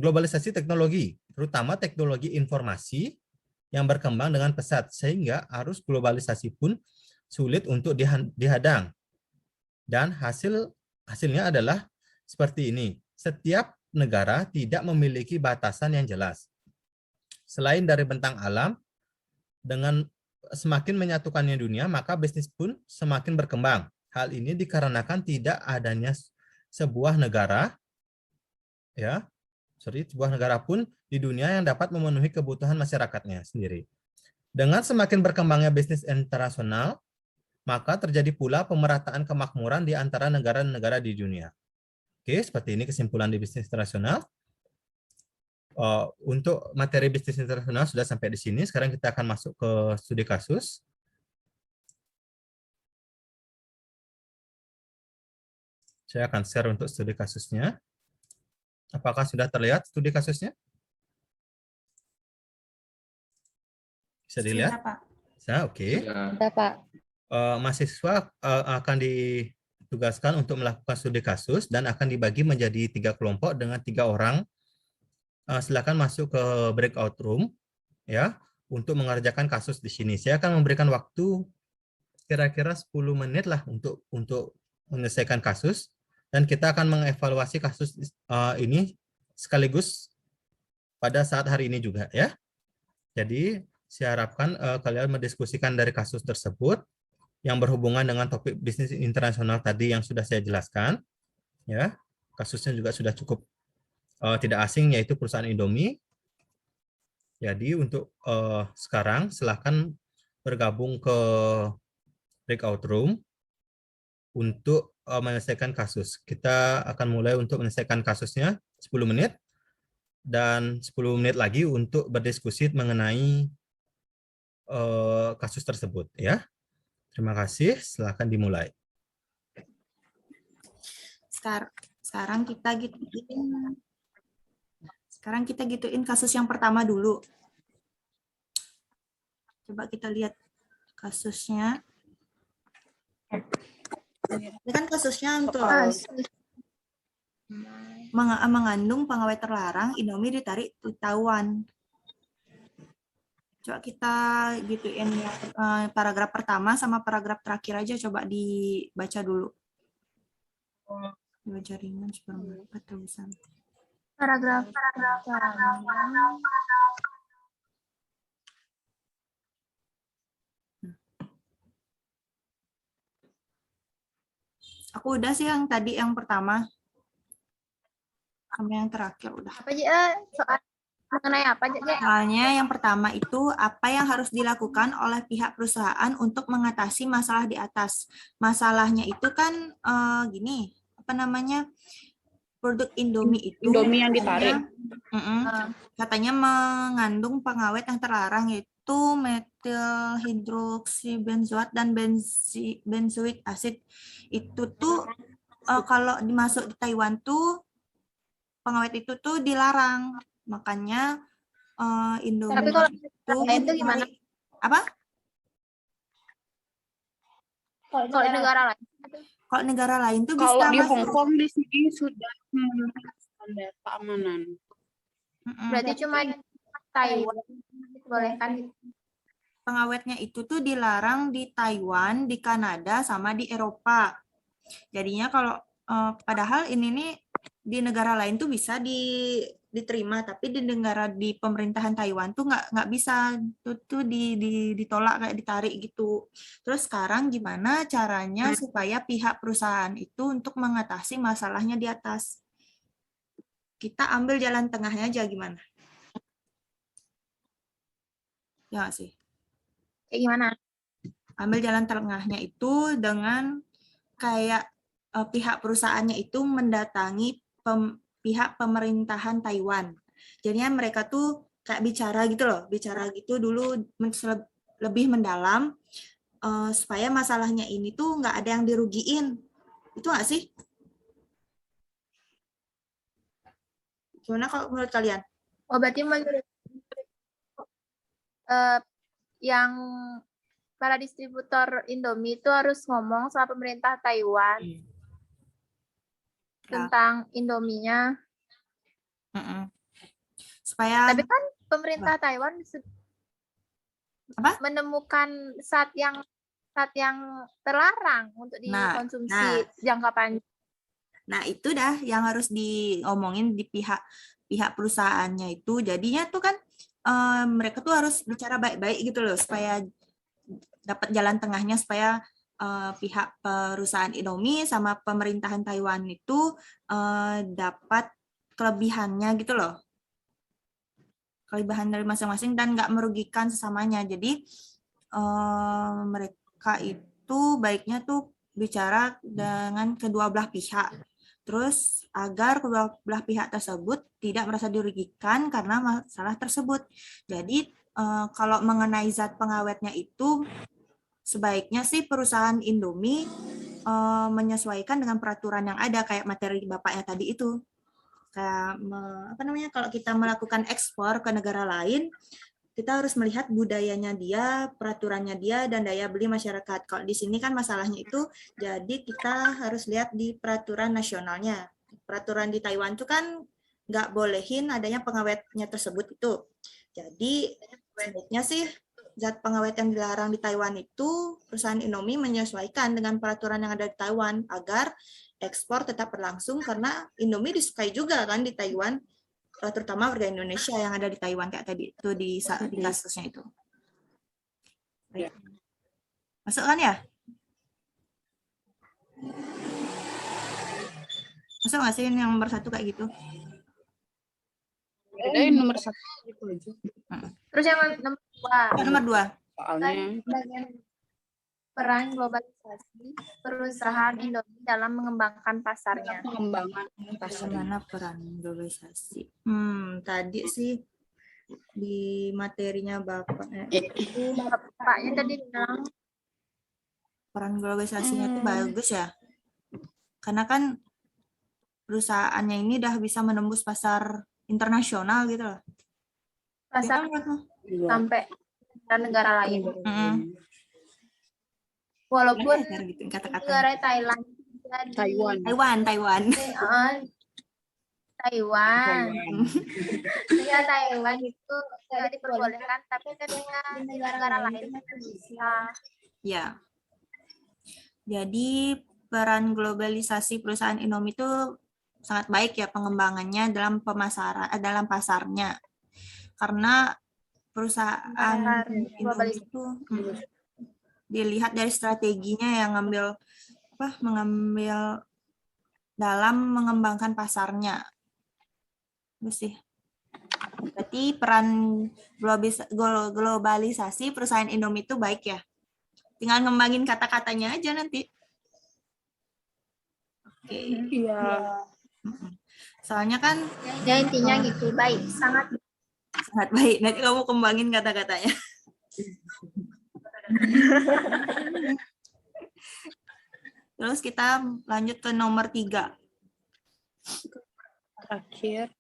globalisasi teknologi, terutama teknologi informasi yang berkembang dengan pesat, sehingga arus globalisasi pun sulit untuk dihadang. Dan hasilnya adalah seperti ini. Setiap negara tidak memiliki batasan yang jelas. Selain dari bentang alam, dengan semakin menyatukannya dunia, maka bisnis pun semakin berkembang. Hal ini dikarenakan tidak adanya sebuah negara pun di dunia yang dapat memenuhi kebutuhan masyarakatnya sendiri. Dengan semakin berkembangnya bisnis internasional, maka terjadi pula pemerataan kemakmuran di antara negara-negara di dunia. Oke, seperti ini kesimpulan di bisnis internasional. Untuk materi bisnis internasional sudah sampai di sini. Sekarang kita akan masuk ke studi kasus. Saya akan share untuk studi kasusnya. Apakah sudah terlihat studi kasusnya? Bisa dilihat? Sudah, Pak. Bisa, oke. Sudah, Pak. Mahasiswa akan ditugaskan untuk melakukan studi kasus dan akan dibagi menjadi 3 kelompok dengan 3 orang. Silakan masuk ke breakout room ya untuk mengerjakan kasus di sini. Saya akan memberikan waktu kira-kira 10 menit lah untuk menyelesaikan kasus, dan kita akan mengevaluasi kasus ini sekaligus pada saat hari ini juga ya. Jadi saya harapkan kalian mendiskusikan dari kasus tersebut yang berhubungan dengan topik bisnis internasional tadi yang sudah saya jelaskan ya. Kasusnya juga sudah cukup tidak asing, yaitu perusahaan Indomie. Jadi untuk sekarang silahkan bergabung ke breakout room untuk menyelesaikan kasus. Kita akan mulai untuk menyelesaikan kasusnya 10 menit dan 10 menit lagi untuk berdiskusi mengenai kasus tersebut ya. Terima kasih, silahkan dimulai. Sekarang kita gituin kasus yang pertama dulu. Coba kita lihat kasusnya. Ini kan kasusnya untuk mengandung pengawet terlarang, Indomie ditarik ke Taiwan. Coba kita gituin paragraf pertama sama paragraf terakhir aja, coba dibaca dulu. Dua jaringan seperempat tulisan. Paragraf. Aku udah sih yang tadi yang pertama. Sama yang terakhir udah. Apa aja soal mengenai apa aja? Soalnya yang pertama itu apa yang harus dilakukan oleh pihak perusahaan untuk mengatasi masalah di atas. Masalahnya itu kan gini, apa namanya? Produk Indomie itu Indomie yang ditarik. Katanya mengandung pengawet yang terlarang, yaitu metil hidroksibenzoat dan benzoic acid. Itu tuh kalau dimasuk di Taiwan tuh pengawet itu tuh dilarang. Makanya Indomie. Tapi kalau itu gimana? Apa? Kalau di negara lain? Kalau negara lain tuh bisa Kalau di masuk. Hong Kong di sini sudah memenuhi standar keamanan. Berarti cuma Taiwan dibolehkan. Pengawetnya itu tuh dilarang di Taiwan, di Kanada, sama di Eropa. Jadinya kalau padahal ini nih di negara lain tuh bisa diterima, tapi di pemerintahan Taiwan tuh nggak bisa, tuh ditolak, kayak ditarik gitu. Terus sekarang gimana caranya supaya pihak perusahaan itu untuk mengatasi masalahnya di atas? Kita ambil jalan tengahnya aja, gimana? Ya nggak sih? Kayak gimana? Ambil jalan tengahnya itu dengan kayak pihak perusahaannya itu mendatangi pihak pemerintahan Taiwan. Jadinya mereka tuh kayak bicara gitu loh, bicara gitu dulu lebih mendalam supaya masalahnya ini tuh nggak ada yang dirugiin. Itu nggak sih? Gimana kalau menurut kalian? Oh, berarti menurut yang para distributor Indomie itu harus ngomong sama pemerintah Taiwan tentang Indominya. Supaya Tapi kan pemerintah Taiwan menemukan zat yang terlarang untuk dikonsumsi jangka panjang. Nah, itu dah yang harus diomongin di pihak perusahaannya itu. Jadinya tuh kan mereka tuh harus bicara baik-baik gitu loh, supaya dapat jalan tengahnya, supaya pihak perusahaan Indomie sama pemerintahan Taiwan itu dapat kelebihannya gitu loh. Kelebihan dari masing-masing dan nggak merugikan sesamanya. Jadi mereka itu baiknya tuh bicara dengan kedua belah pihak. Terus agar kedua belah pihak tersebut tidak merasa dirugikan karena masalah tersebut. Jadi kalau mengenai zat pengawetnya itu sebaiknya sih perusahaan Indomie menyesuaikan dengan peraturan yang ada, kayak materi Bapaknya tadi itu. Kayak kalau kita melakukan ekspor ke negara lain, kita harus melihat budayanya dia, peraturannya dia, dan daya beli masyarakat. Kalau di sini kan masalahnya itu, jadi kita harus lihat di peraturan nasionalnya. Peraturan di Taiwan itu kan nggak bolehin adanya pengawetnya tersebut itu. Jadi sebaiknya sih zat pengawet yang dilarang di Taiwan itu perusahaan Indomie menyesuaikan dengan peraturan yang ada di Taiwan agar ekspor tetap berlangsung, karena Indomie disukai juga kan di Taiwan, terutama warga Indonesia yang ada di Taiwan kayak tadi itu di kasusnya itu. Masuk kan ya? Masuk nggak sih yang nomor 1 kayak gitu? Yang nomor 1 itu aja. Terus yang nomor 2. Soalnya bagian peran globalisasi perusahaan Indomie dalam mengembangkan pasarnya. pengembangan Bagaimana peran globalisasi? Tadi sih di materinya Bapaknya itu Bapaknya tadi bilang peran globalisasinya itu bagus ya. Karena kan perusahaannya ini udah bisa menembus pasar internasional gitu loh. pasar sampai ke negara lain. Walaupun Gitu, kata-kata. negara Thailand, Taiwan. Taiwan. Negara Taiwan itu tidak diperbolehkan, tapi ketika negara lain bisa. Ya. Jadi peran globalisasi perusahaan Indomie itu sangat baik ya pengembangannya dalam pemasaran, dalam pasarnya. Karena perusahaan Indomie itu dilihat dari strateginya yang mengambil dalam mengembangkan pasarnya. Itu sih. Berarti peran globalisasi perusahaan Indomie itu baik ya. Tinggal ngembangin kata-katanya aja nanti. Oke. Iya. Soalnya kan Ya intinya gitu, baik, sangat baik. Nanti kamu kembangin kata-katanya. Terus kita lanjut ke nomor 3. Terakhir.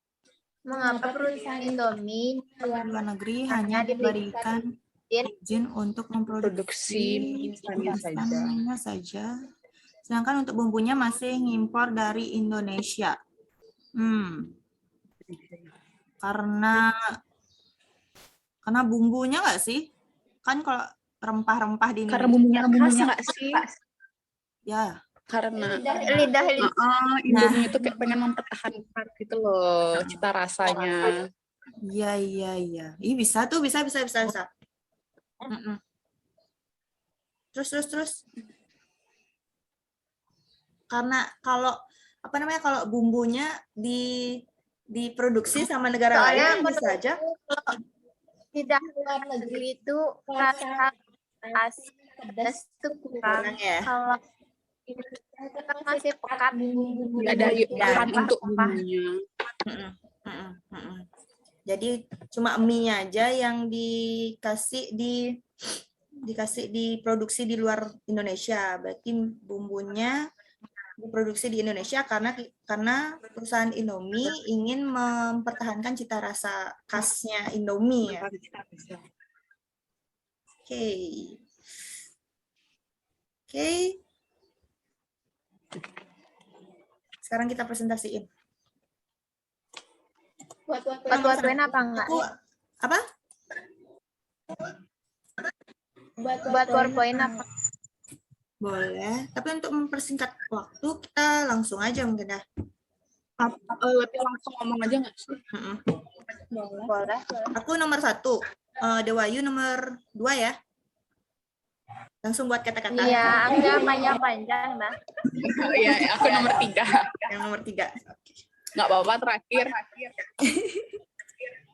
mengapa perusahaan Indomie Luar negeri hanya diberikan izin untuk memproduksi instannya saja. Sedangkan untuk bumbunya masih ngimpor dari Indonesia. Karena bumbunya nggak sih? Kan kalau rempah-rempah di Karena Indonesia. bumbunya nggak sih? Ya. Karena lidah Indomie itu kayak pengen mempertahankan gitu loh cita rasanya. Iya. Ih, bisa tuh, bisa. Terus. Karena kalau kalau bumbunya diproduksi sama negara lain bisa aja. Lidah luar negeri itu rasa asin pedas itu kurang ya. Kalau Indonesia itu kan masih pekat bumbu-bumbu. Ada bahan untuk bumbunya. Jadi cuma mie-nya aja yang dikasih diproduksi di luar Indonesia. Berarti bumbunya diproduksi di Indonesia karena perusahaan Indomie ingin mempertahankan cita rasa khasnya Indomie ya. Oke. Sekarang kita presentasiin. Buat apa enggak? Apa? Buat PowerPoint apa? Boleh. Tapi untuk mempersingkat waktu kita langsung aja mungkin ya. Lebih langsung ngomong aja nggak sih? Boleh. Aku nomor 1. Dewayu nomor 2 ya. Langsung buat kata-kata. Iya, enggak panjang-panjang, Mbak. Iya, aku nomor 3. Yang nomor 3. Nggak apa-apa, terakhir.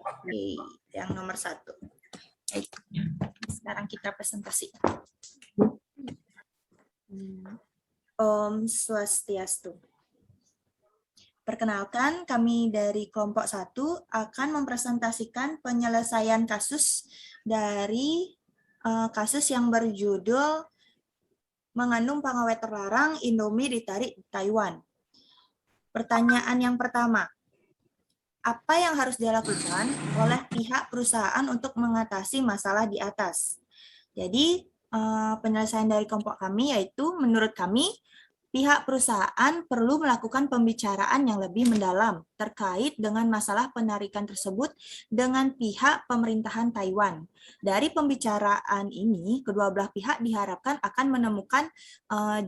Oke, yang nomor 1. Sekarang kita presentasi. Om Swastiastu. Perkenalkan, kami dari kelompok 1 akan mempresentasikan penyelesaian kasus dari kasus yang berjudul mengandung pengawet terlarang, Indomie ditarik di Taiwan. Pertanyaan yang pertama, apa yang harus dilakukan oleh pihak perusahaan untuk mengatasi masalah di atas? Jadi, penyelesaian dari kelompok kami yaitu menurut kami, pihak perusahaan perlu melakukan pembicaraan yang lebih mendalam terkait dengan masalah penarikan tersebut dengan pihak pemerintahan Taiwan. Dari pembicaraan ini, kedua belah pihak diharapkan akan menemukan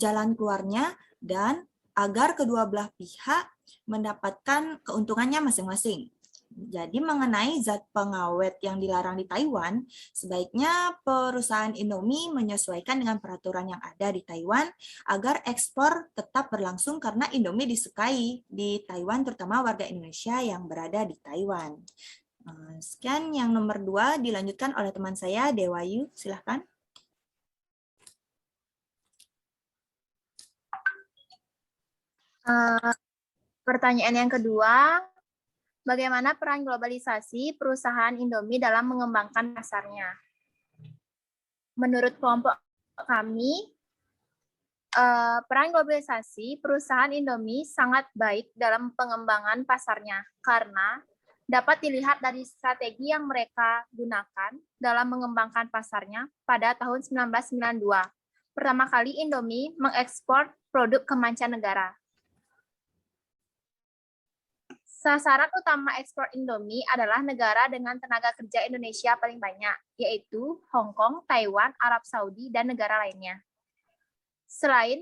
jalan keluarnya dan agar kedua belah pihak mendapatkan keuntungannya masing-masing. Jadi mengenai zat pengawet yang dilarang di Taiwan, sebaiknya perusahaan Indomie menyesuaikan dengan peraturan yang ada di Taiwan agar ekspor tetap berlangsung karena Indomie disukai di Taiwan, terutama warga Indonesia yang berada di Taiwan. Sekian yang nomor 2 dilanjutkan oleh teman saya, Dewayu. Silahkan. Pertanyaan yang kedua, bagaimana peran globalisasi perusahaan Indomie dalam mengembangkan pasarnya? Menurut kelompok kami, peran globalisasi perusahaan Indomie sangat baik dalam pengembangan pasarnya karena dapat dilihat dari strategi yang mereka gunakan dalam mengembangkan pasarnya pada tahun 1992. Pertama kali Indomie mengekspor produk ke mancanegara. Sasaran utama ekspor Indomie adalah negara dengan tenaga kerja Indonesia paling banyak, yaitu Hong Kong, Taiwan, Arab Saudi, dan negara lainnya. Selain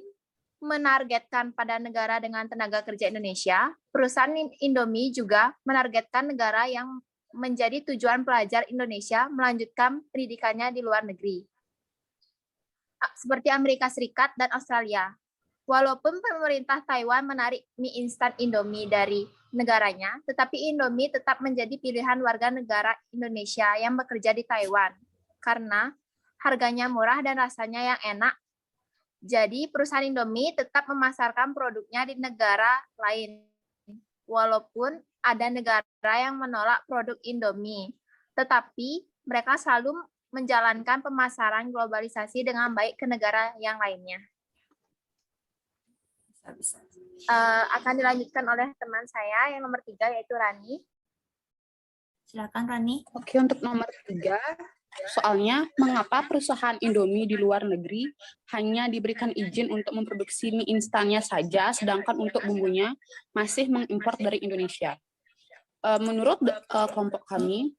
menargetkan pada negara dengan tenaga kerja Indonesia, perusahaan Indomie juga menargetkan negara yang menjadi tujuan pelajar Indonesia melanjutkan pendidikannya di luar negeri, seperti Amerika Serikat dan Australia. Walaupun pemerintah Taiwan menarik mie instan Indomie dari negaranya, tetapi Indomie tetap menjadi pilihan warga negara Indonesia yang bekerja di Taiwan karena harganya murah dan rasanya yang enak. Jadi perusahaan Indomie tetap memasarkan produknya di negara lain, walaupun ada negara yang menolak produk Indomie, tetapi mereka selalu menjalankan pemasaran globalisasi dengan baik ke negara yang lainnya. Akan dilanjutkan oleh teman saya yang nomor 3 yaitu Rani. Silakan Rani. Oke, untuk nomor 3, soalnya mengapa perusahaan Indomie di luar negeri hanya diberikan izin untuk memproduksi mie instannya saja, sedangkan untuk bumbunya masih mengimpor dari Indonesia? Menurut kelompok kami,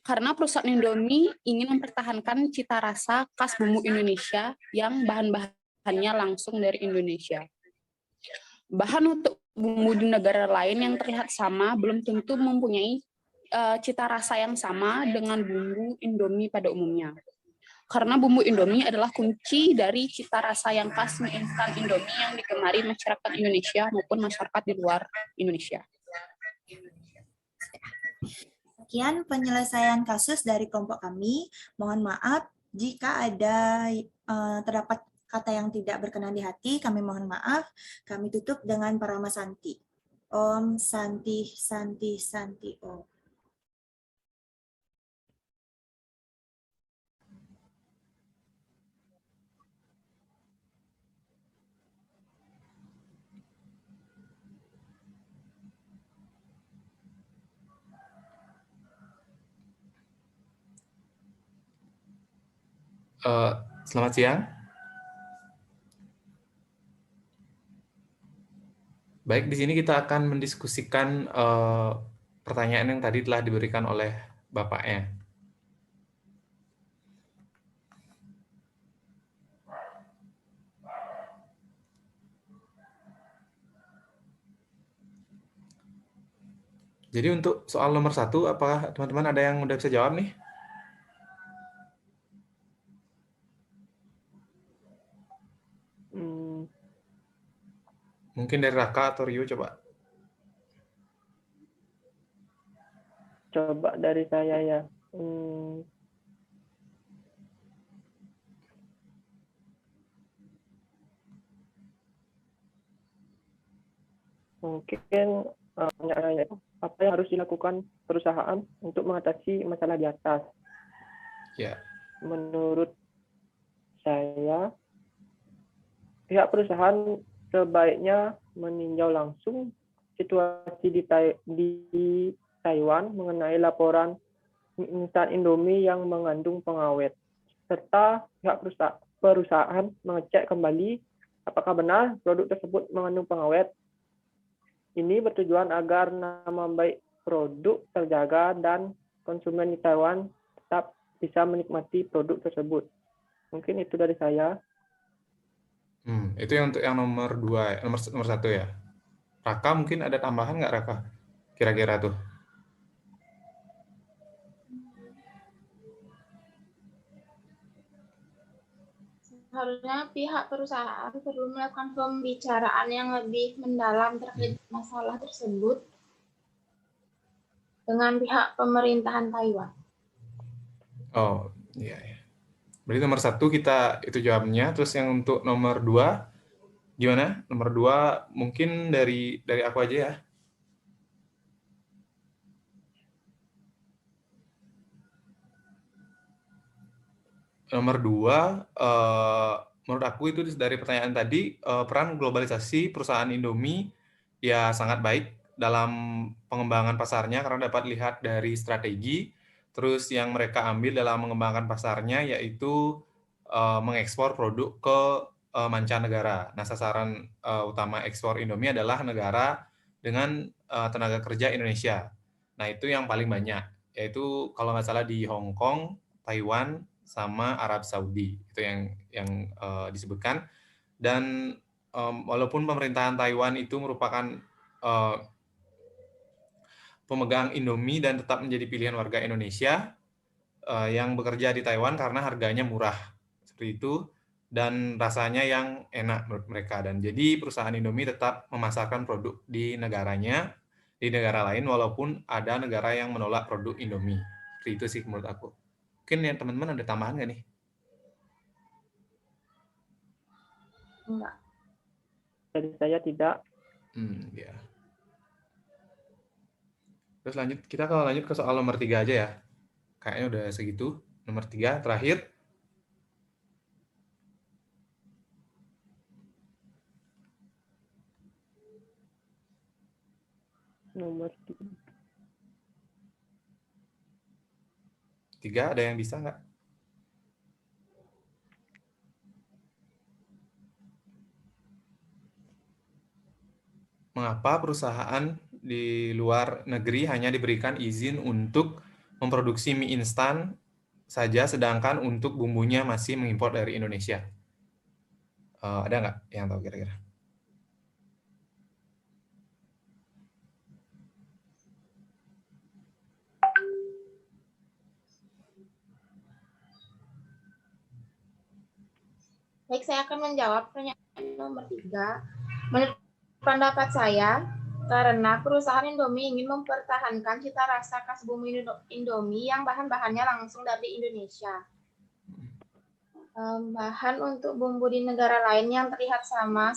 karena perusahaan Indomie ingin mempertahankan cita rasa khas bumbu Indonesia yang bahan-bahannya langsung dari Indonesia. Bahan untuk bumbu di negara lain yang terlihat sama belum tentu mempunyai cita rasa yang sama dengan bumbu Indomie pada umumnya. Karena bumbu Indomie adalah kunci dari cita rasa yang khas mie instan Indomie yang digemari masyarakat Indonesia maupun masyarakat di luar Indonesia. Sekian penyelesaian kasus dari kelompok kami. Mohon maaf jika ada terdapat kata yang tidak berkenan di hati, kami mohon maaf. Kami tutup dengan Parama Santi. Om Santi Santi Santi Om. Selamat siang. Baik, di sini kita akan mendiskusikan pertanyaan yang tadi telah diberikan oleh Bapaknya. Jadi untuk soal nomor 1, apakah teman-teman ada yang udah bisa jawab nih? Mungkin dari Raka atau Rio coba. Coba dari saya ya. Mungkin apa yang harus dilakukan perusahaan untuk mengatasi masalah di atas? Ya. Menurut saya, pihak perusahaan sebaiknya meninjau langsung situasi di Taiwan mengenai laporan mie instan Indomie yang mengandung pengawet, serta pihak perusahaan mengecek kembali apakah benar produk tersebut mengandung pengawet. Ini bertujuan agar nama baik produk terjaga dan konsumen di Taiwan tetap bisa menikmati produk tersebut. Mungkin itu dari saya. Itu yang untuk yang nomor 2, nomor 1 ya. Raka mungkin ada tambahan nggak Raka? Kira-kira tuh. Seharusnya pihak perusahaan perlu melakukan pembicaraan yang lebih mendalam terkait masalah tersebut dengan pihak pemerintahan Taiwan. Oh, iya. Berarti nomor 1 kita itu jawabnya. Terus yang untuk nomor 2, gimana? Nomor 2 mungkin dari aku aja ya. Nomor 2, menurut aku itu dari pertanyaan tadi, peran globalisasi perusahaan Indomie ya sangat baik dalam pengembangan pasarnya karena dapat lihat dari strategi. Terus yang mereka ambil dalam mengembangkan pasarnya yaitu mengekspor produk ke mancanegara. Nah, sasaran utama ekspor Indomie adalah negara dengan tenaga kerja Indonesia. Nah, itu yang paling banyak, yaitu kalau nggak salah di Hong Kong, Taiwan, sama Arab Saudi. Itu yang disebutkan. Dan walaupun pemerintahan Taiwan itu merupakan pemegang Indomie dan tetap menjadi pilihan warga Indonesia yang bekerja di Taiwan karena harganya murah. Seperti itu. Dan rasanya yang enak menurut mereka. Dan jadi perusahaan Indomie tetap memasarkan produk di negaranya, di negara lain, walaupun ada negara yang menolak produk Indomie. Seperti itu sih menurut aku. Mungkin ya teman-teman ada tambahan nggak nih? Enggak. Dari saya tidak. Ya. Terus kita kalau lanjut ke soal nomor 3 aja ya. Kayaknya udah segitu. Nomor 3 terakhir. Nomor 3 ada yang bisa nggak? Mengapa perusahaan di luar negeri hanya diberikan izin untuk memproduksi mie instan saja, sedangkan untuk bumbunya masih mengimpor dari Indonesia? Ada nggak yang tahu kira-kira? Baik, saya akan menjawab pertanyaan nomor 3. Menurut pendapat saya, karena perusahaan Indomie ingin mempertahankan cita rasa khas bumbu Indomie yang bahan-bahannya langsung dari Indonesia. Bahan untuk bumbu di negara lain yang terlihat sama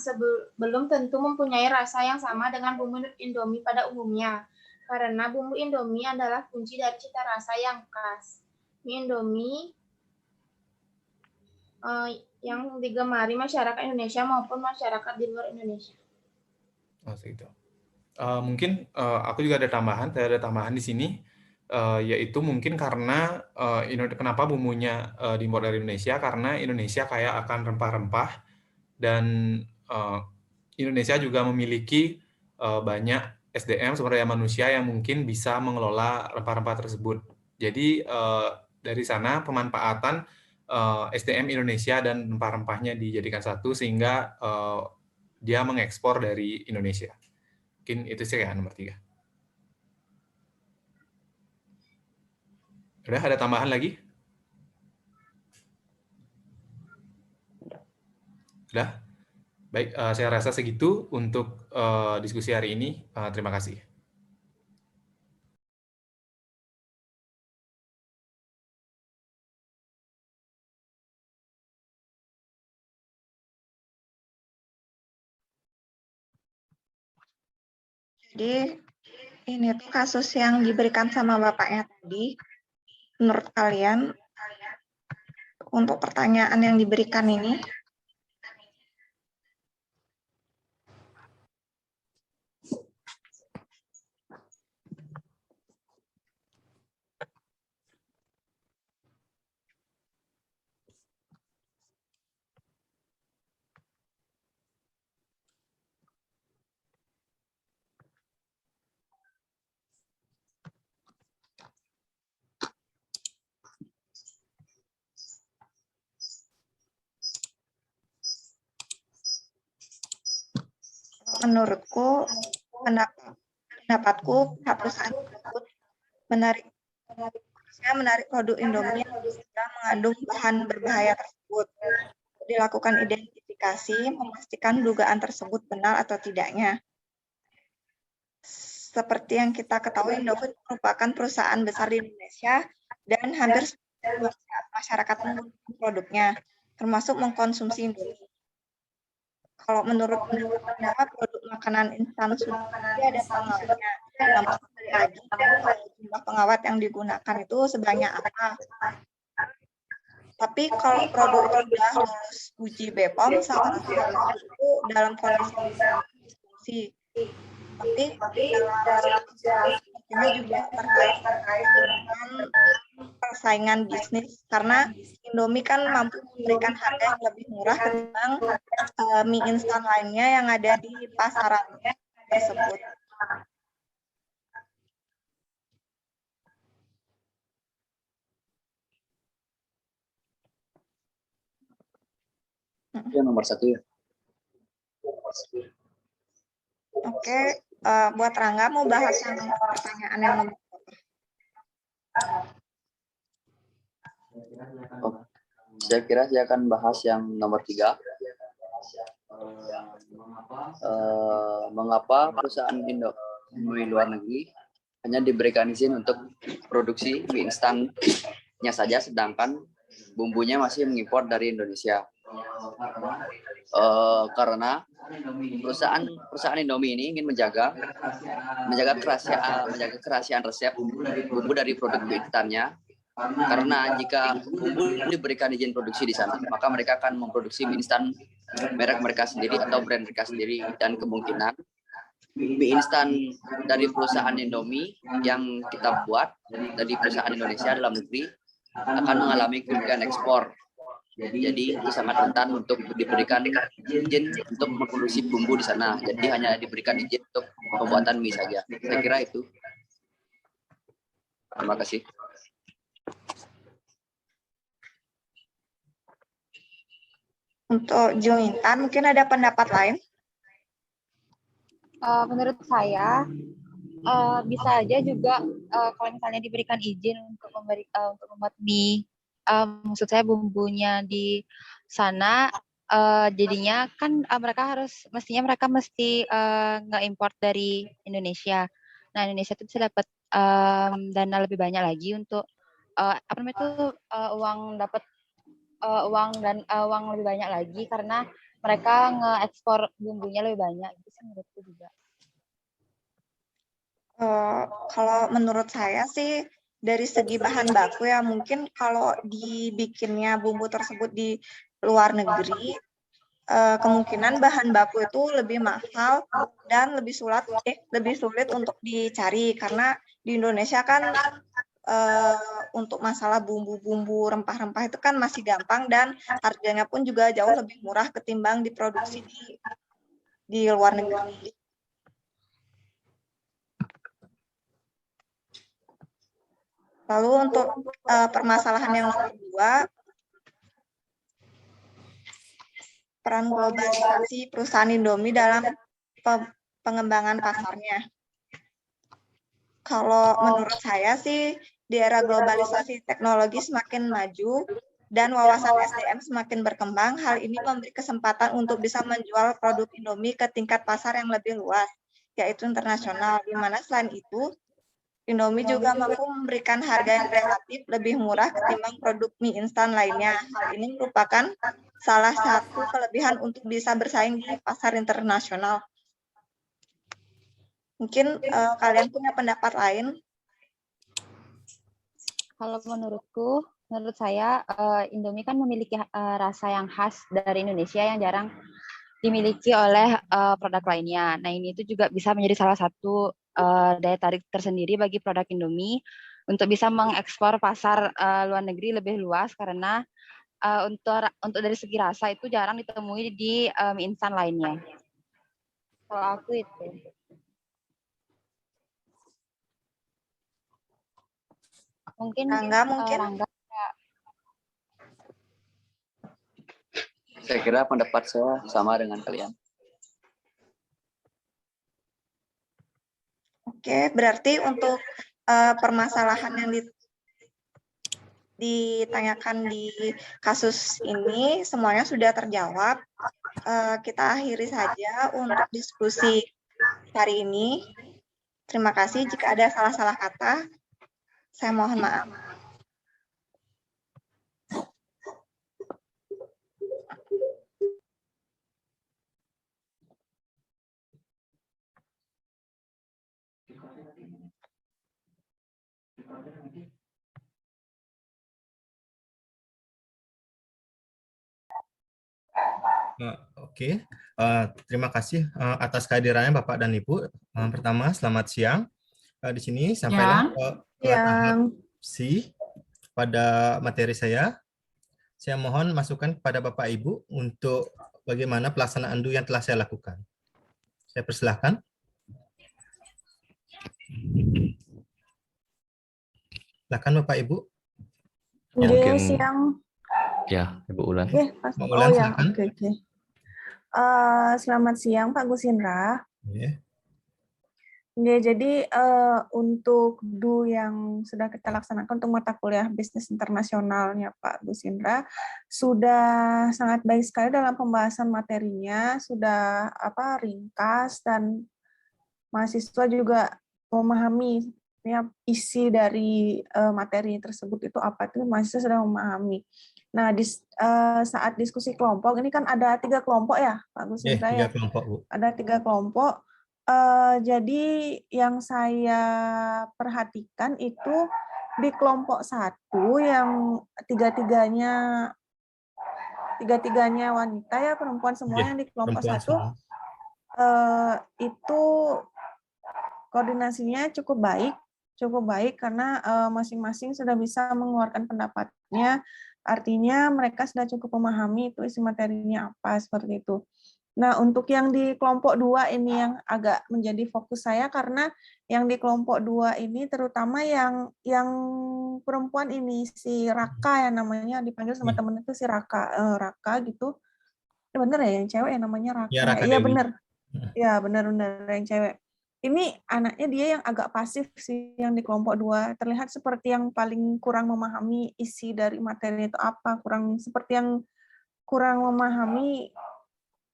belum tentu mempunyai rasa yang sama dengan bumbu Indomie pada umumnya. Karena bumbu Indomie adalah kunci dari cita rasa yang khas. Mie Indomie yang digemari masyarakat Indonesia maupun masyarakat di luar Indonesia. Oh, segitu. Mungkin aku juga ada tambahan. Saya ada tambahan di sini. yaitu mungkin karena kenapa bumbunya diimpor dari Indonesia, karena Indonesia kaya akan rempah-rempah dan Indonesia juga memiliki banyak SDM, sumber daya manusia yang mungkin bisa mengelola rempah-rempah tersebut. Jadi dari sana pemanfaatan SDM Indonesia dan rempah-rempahnya dijadikan satu sehingga dia mengekspor dari Indonesia. Mungkin itu sih ya nomor 3. Udah ada tambahan lagi? Udah? Baik, saya rasa segitu untuk diskusi hari ini. Terima kasih. Jadi ini tuh kasus yang diberikan sama Bapaknya tadi. Menurut kalian, untuk pertanyaan yang diberikan ini, menurutku, pendapatku, pihak perusahaan tersebut menarik produk Indomie yang sudah mengandung bahan berbahaya tersebut. Dilakukan identifikasi, memastikan dugaan tersebut benar atau tidaknya. Seperti yang kita ketahui, Indofood merupakan perusahaan besar di Indonesia dan hampir semua masyarakat menggunakan produknya, termasuk mengkonsumsi Indomie. Kalau menurut pendapat, produk makanan instan sudah ada pengawetnya. Namun sekali lagi, jumlah pengawet yang digunakan itu sebanyak apa? Tapi kalau produk itu sudah lulus uji BPOM, seharusnya itu dalam kondisi konsumsi. Tapi dalam juga terkait dengan persaingan bisnis, karena Indomie kan mampu memberikan harga yang lebih murah ketimbang mie instan lainnya yang ada di pasaran tersebut. Ya, nomor 1 ya. Oke, buat Rangga mau bahas yang pertanyaan yang nomor Saya kira saya akan bahas yang nomor 3. Mengapa perusahaan Indomie luar negeri hanya diberikan izin untuk produksi mie instannya saja, sedangkan bumbunya masih mengimpor dari Indonesia? Karena perusahaan Indomie ini ingin menjaga kerahasiaan resep bumbu dari produk mie instannya. Karena jika bumbu diberikan izin produksi di sana, maka mereka akan memproduksi mie instan merek mereka sendiri atau brand mereka sendiri, dan kemungkinan mie instan dari perusahaan Indomie yang kita buat dari perusahaan Indonesia dalam negeri akan mengalami kerugian ekspor. Jadi itu sangat rentan untuk diberikan izin untuk memproduksi bumbu di sana. Jadi hanya diberikan izin untuk pembuatan mie saja. Saya kira itu. Terima kasih. Untuk Jumintan, mungkin ada pendapat lain? Menurut saya bisa aja juga kalau misalnya diberikan izin untuk membuat mie, maksud saya bumbunya di sana, jadinya kan mestinya mereka mesti nge-import dari Indonesia. Nah, Indonesia itu bisa dapat dana lebih banyak lagi untuk uang lebih banyak lagi karena mereka nge-ekspor bumbunya lebih banyak. Itu menurutku juga. Kalau menurut saya sih dari segi bahan baku ya, mungkin kalau dibikinnya bumbu tersebut di luar negeri, kemungkinan bahan baku itu lebih mahal dan lebih sulit untuk dicari, karena di Indonesia kan untuk masalah bumbu-bumbu rempah-rempah itu kan masih gampang dan harganya pun juga jauh lebih murah ketimbang diproduksi di luar negeri. Lalu untuk permasalahan yang kedua, peran globalisasi perusahaan Indomie dalam pengembangan pasarnya. Kalau menurut saya sih, di era globalisasi teknologi semakin maju dan wawasan SDM semakin berkembang, hal ini memberi kesempatan untuk bisa menjual produk Indomie ke tingkat pasar yang lebih luas, yaitu internasional, di mana selain itu, Indomie juga mampu memberikan harga yang relatif lebih murah ketimbang produk mie instan lainnya. Hal ini merupakan salah satu kelebihan untuk bisa bersaing di pasar internasional. Mungkin kalian punya pendapat lain? Kalau menurut saya, Indomie kan memiliki rasa yang khas dari Indonesia yang jarang dimiliki oleh produk lainnya. Nah, ini itu juga bisa menjadi salah satu daya tarik tersendiri bagi produk Indomie untuk bisa mengekspor pasar luar negeri lebih luas karena untuk dari segi rasa itu jarang ditemui di mie instan lainnya. Kalau aku itu. Mungkin Rangga. Saya kira pendapat saya sama dengan kalian. Oke, berarti untuk permasalahan yang ditanyakan di kasus ini semuanya sudah terjawab. Kita akhiri saja untuk diskusi hari ini. Terima kasih. Jika ada salah-salah kata, saya mohon maaf. Oke, terima kasih atas kehadirannya Bapak dan Ibu. Pertama, selamat siang. Di sini sampailah ke tahap C pada materi saya. Saya mohon masukan kepada Bapak Ibu untuk bagaimana pelaksanaan DU yang telah saya lakukan. Saya persilahkan. Silakan Bapak Ibu. Mungkin siang. Ya, Ibu Ulan. Ulan, silakan. Oke. Selamat siang Pak Gus Indra. Jadi untuk DU yang sudah kita laksanakan untuk mata kuliah bisnis internasionalnya Pak Gus Indra sudah sangat baik sekali dalam pembahasan materinya, sudah ringkas dan mahasiswa juga memahami ya, isi dari materi tersebut itu apa, itu mahasiswa sudah memahami. Nah, saat diskusi kelompok ini kan ada 3 kelompok ya Pak Gus Indra ya. 3 kelompok, Bu. Ada 3 kelompok. Jadi yang saya perhatikan itu di kelompok 1 yang tiga-tiganya wanita ya, perempuan semua yang di kelompok 1 itu koordinasinya cukup baik karena masing-masing sudah bisa mengeluarkan pendapatnya, artinya mereka sudah cukup memahami itu isi materinya apa, seperti itu. Nah, untuk yang di kelompok 2 ini yang agak menjadi fokus saya karena yang di kelompok 2 ini terutama yang perempuan ini, si Raka ya namanya, dipanggil sama temen itu si Raka gitu. Bener ya yang cewek yang namanya Raka? Iya bener. Ya bener yang cewek. Ini anaknya dia yang agak pasif sih yang di kelompok 2. Terlihat seperti yang paling kurang memahami isi dari materi itu apa, seperti yang kurang memahami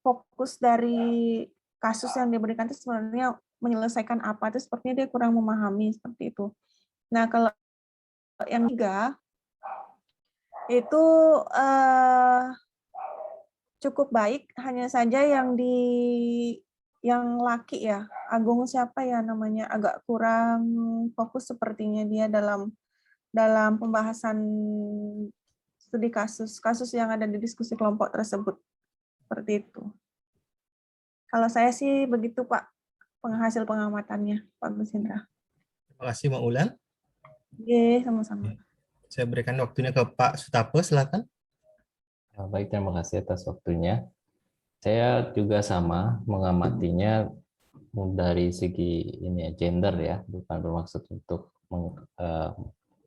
fokus dari kasus yang diberikan itu sebenarnya menyelesaikan apa, itu sepertinya dia kurang memahami seperti itu. Nah, kalau yang 3 itu cukup baik, hanya saja yang laki ya, Agung siapa ya namanya, agak kurang fokus sepertinya dia dalam pembahasan studi kasus yang ada di diskusi kelompok tersebut. Seperti itu. Kalau saya sih begitu Pak, penghasil pengamatannya Pak Gus Indra. Terima kasih Mbak Ulan. Oke, sama-sama. Saya berikan waktunya ke Pak Sutapo, silakan. Baik, terima kasih atas waktunya. Saya juga sama mengamatinya dari segi ini ya, gender ya, bukan bermaksud untuk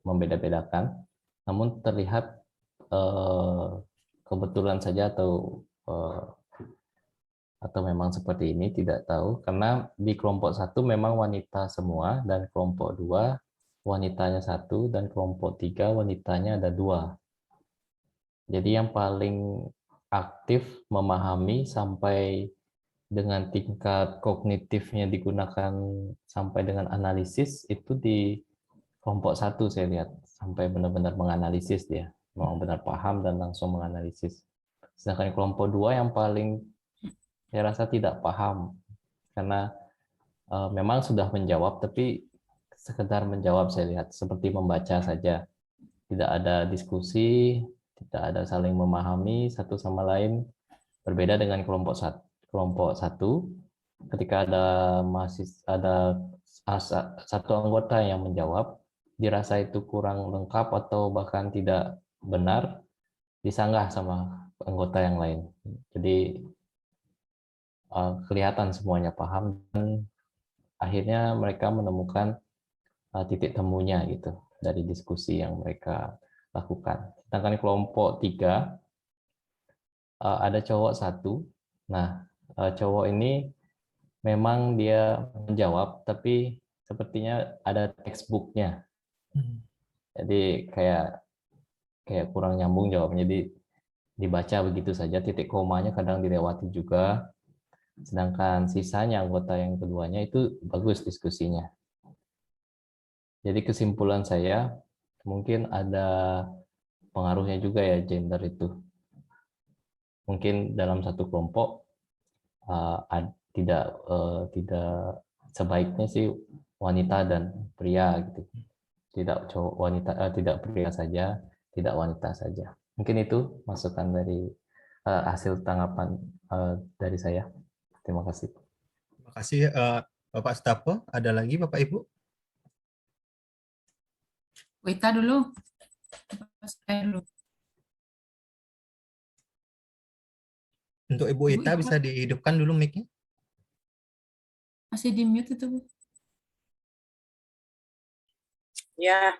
membeda-bedakan, namun terlihat kebetulan saja atau memang seperti ini, tidak tahu, karena di kelompok 1 memang wanita semua, dan kelompok 2 wanitanya 1, dan kelompok 3 wanitanya ada 2. Jadi yang paling aktif memahami sampai dengan tingkat kognitifnya digunakan sampai dengan analisis itu di kelompok 1 saya lihat, sampai benar-benar menganalisis dia, memang benar paham dan langsung menganalisis. Sedangkan kelompok 2 yang paling saya rasa tidak paham, karena memang sudah menjawab, tapi sekedar menjawab saya lihat, seperti membaca saja. Tidak ada diskusi, tidak ada saling memahami satu sama lain, berbeda dengan kelompok 1. Ketika ada satu anggota yang menjawab, dirasa itu kurang lengkap atau bahkan tidak benar, disanggah sama anggota yang lain. Jadi kelihatan semuanya paham, dan akhirnya mereka menemukan titik temunya gitu dari diskusi yang mereka lakukan. Sedangkan kelompok 3 ada cowok 1. Nah, cowok ini memang dia menjawab, tapi sepertinya ada textbooknya. Jadi kayak kurang nyambung jawabnya, jadi dibaca begitu saja, titik komanya kadang dilewati juga. Sedangkan sisanya anggota yang keduanya itu bagus diskusinya. Jadi kesimpulan saya, mungkin ada pengaruhnya juga ya gender itu. Mungkin dalam satu kelompok tidak sebaiknya sih wanita dan pria gitu. Tidak pria saja, tidak wanita saja. Mungkin itu masukan dari hasil tanggapan dari saya. Terima kasih. Terima kasih Bapak Sutapo. Ada lagi Bapak Ibu? Wita dulu. Saya dulu. Untuk Ibu Ita bisa dihidupkan dulu mic-nya. Masih di mute itu, Bu. Ya.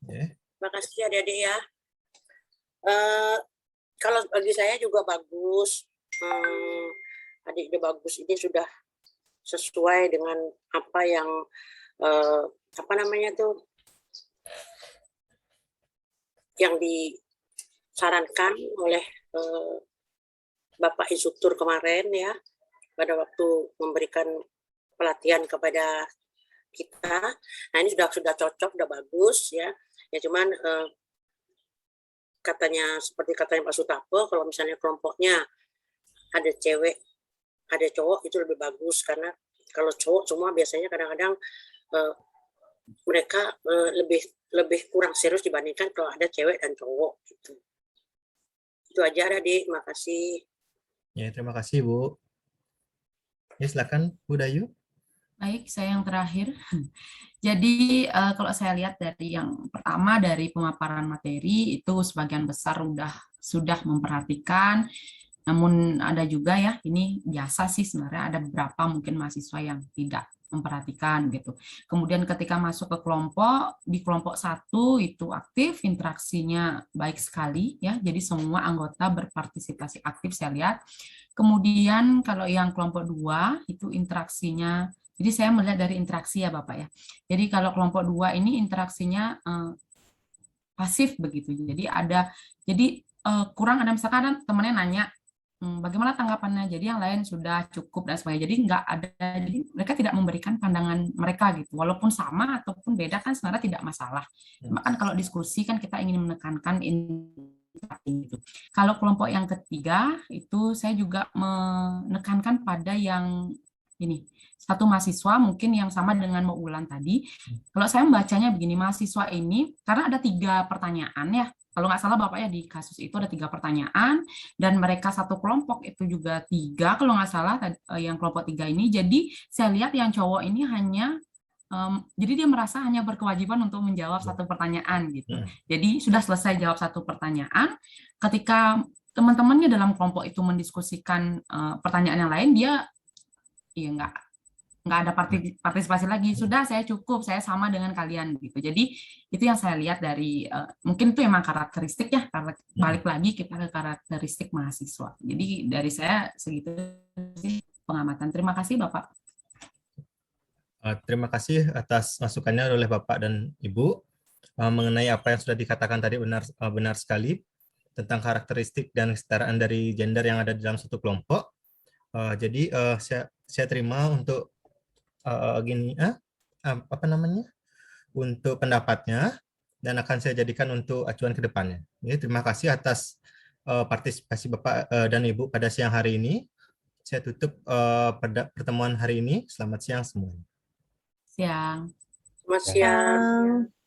Terima kasih adik-adik ya. Kalau bagi saya juga bagus. Adik udah bagus, ini sudah sesuai dengan apa yang yang disarankan oleh Bapak Instruktur kemarin ya, pada waktu memberikan pelatihan kepada kita. Nah ini sudah cocok, sudah bagus ya. Ya cuman seperti katanya Pak Sutapo, kalau misalnya kelompoknya ada cewek, ada cowok itu lebih bagus, karena kalau cowok semua biasanya kadang-kadang mereka lebih kurang serius dibandingkan kalau ada cewek dan cowok gitu. Itu aja Adik, makasih. Ya, terima kasih Bu. Ya, silakan Bu Dayu. Baik, saya yang terakhir. Jadi kalau saya lihat dari yang pertama, dari pemaparan materi itu sebagian besar sudah memperhatikan. Namun ada juga ya, ini biasa sih sebenarnya, ada beberapa mungkin mahasiswa yang tidak memperhatikan gitu. Kemudian ketika masuk ke kelompok, di kelompok 1 itu aktif, interaksinya baik sekali ya. Jadi semua anggota berpartisipasi aktif saya lihat. Kemudian kalau yang kelompok 2 itu interaksinya, jadi saya melihat dari interaksi ya Bapak ya. Jadi kalau kelompok 2 ini interaksinya pasif begitu. Jadi kurang ada, misalkan temannya nanya bagaimana tanggapannya, jadi yang lain sudah cukup dan sebagainya. Jadi nggak ada, jadi mereka tidak memberikan pandangan mereka gitu, walaupun sama ataupun beda kan sebenarnya tidak masalah. Cuma kan kalau diskusi kan kita ingin menekankan gitu. Kalau kelompok yang ketiga itu saya juga menekankan pada yang ini, satu mahasiswa mungkin yang sama dengan Mbak Ulan tadi. Kalau saya membacanya begini, mahasiswa ini karena ada 3 pertanyaan ya. Kalau nggak salah Bapak ya, di kasus itu ada 3 pertanyaan, dan mereka satu kelompok itu juga 3, kalau nggak salah yang kelompok 3 ini. Jadi saya lihat yang cowok ini hanya jadi dia merasa hanya berkewajiban untuk menjawab satu pertanyaan gitu. Jadi sudah selesai jawab satu pertanyaan, ketika teman-temannya dalam kelompok itu mendiskusikan pertanyaan yang lain, dia ya nggak ada partisipasi lagi. Sudah, saya cukup, saya sama dengan kalian gitu. Jadi itu yang saya lihat dari mungkin itu emang karakteristik ya, karena balik lagi kita ke karakteristik mahasiswa. Jadi dari saya segitu sih pengamatan. Terima kasih Bapak. Terima kasih atas masukannya oleh Bapak dan Ibu mengenai apa yang sudah dikatakan tadi, benar sekali tentang karakteristik dan kesetaraan dari gender yang ada di dalam satu kelompok. Jadi saya terima untuk untuk pendapatnya dan akan saya jadikan untuk acuan ke depannya. Jadi, terima kasih atas partisipasi Bapak dan Ibu pada siang hari ini. Saya tutup pertemuan hari ini. Selamat siang semuanya. Siang. Selamat siang.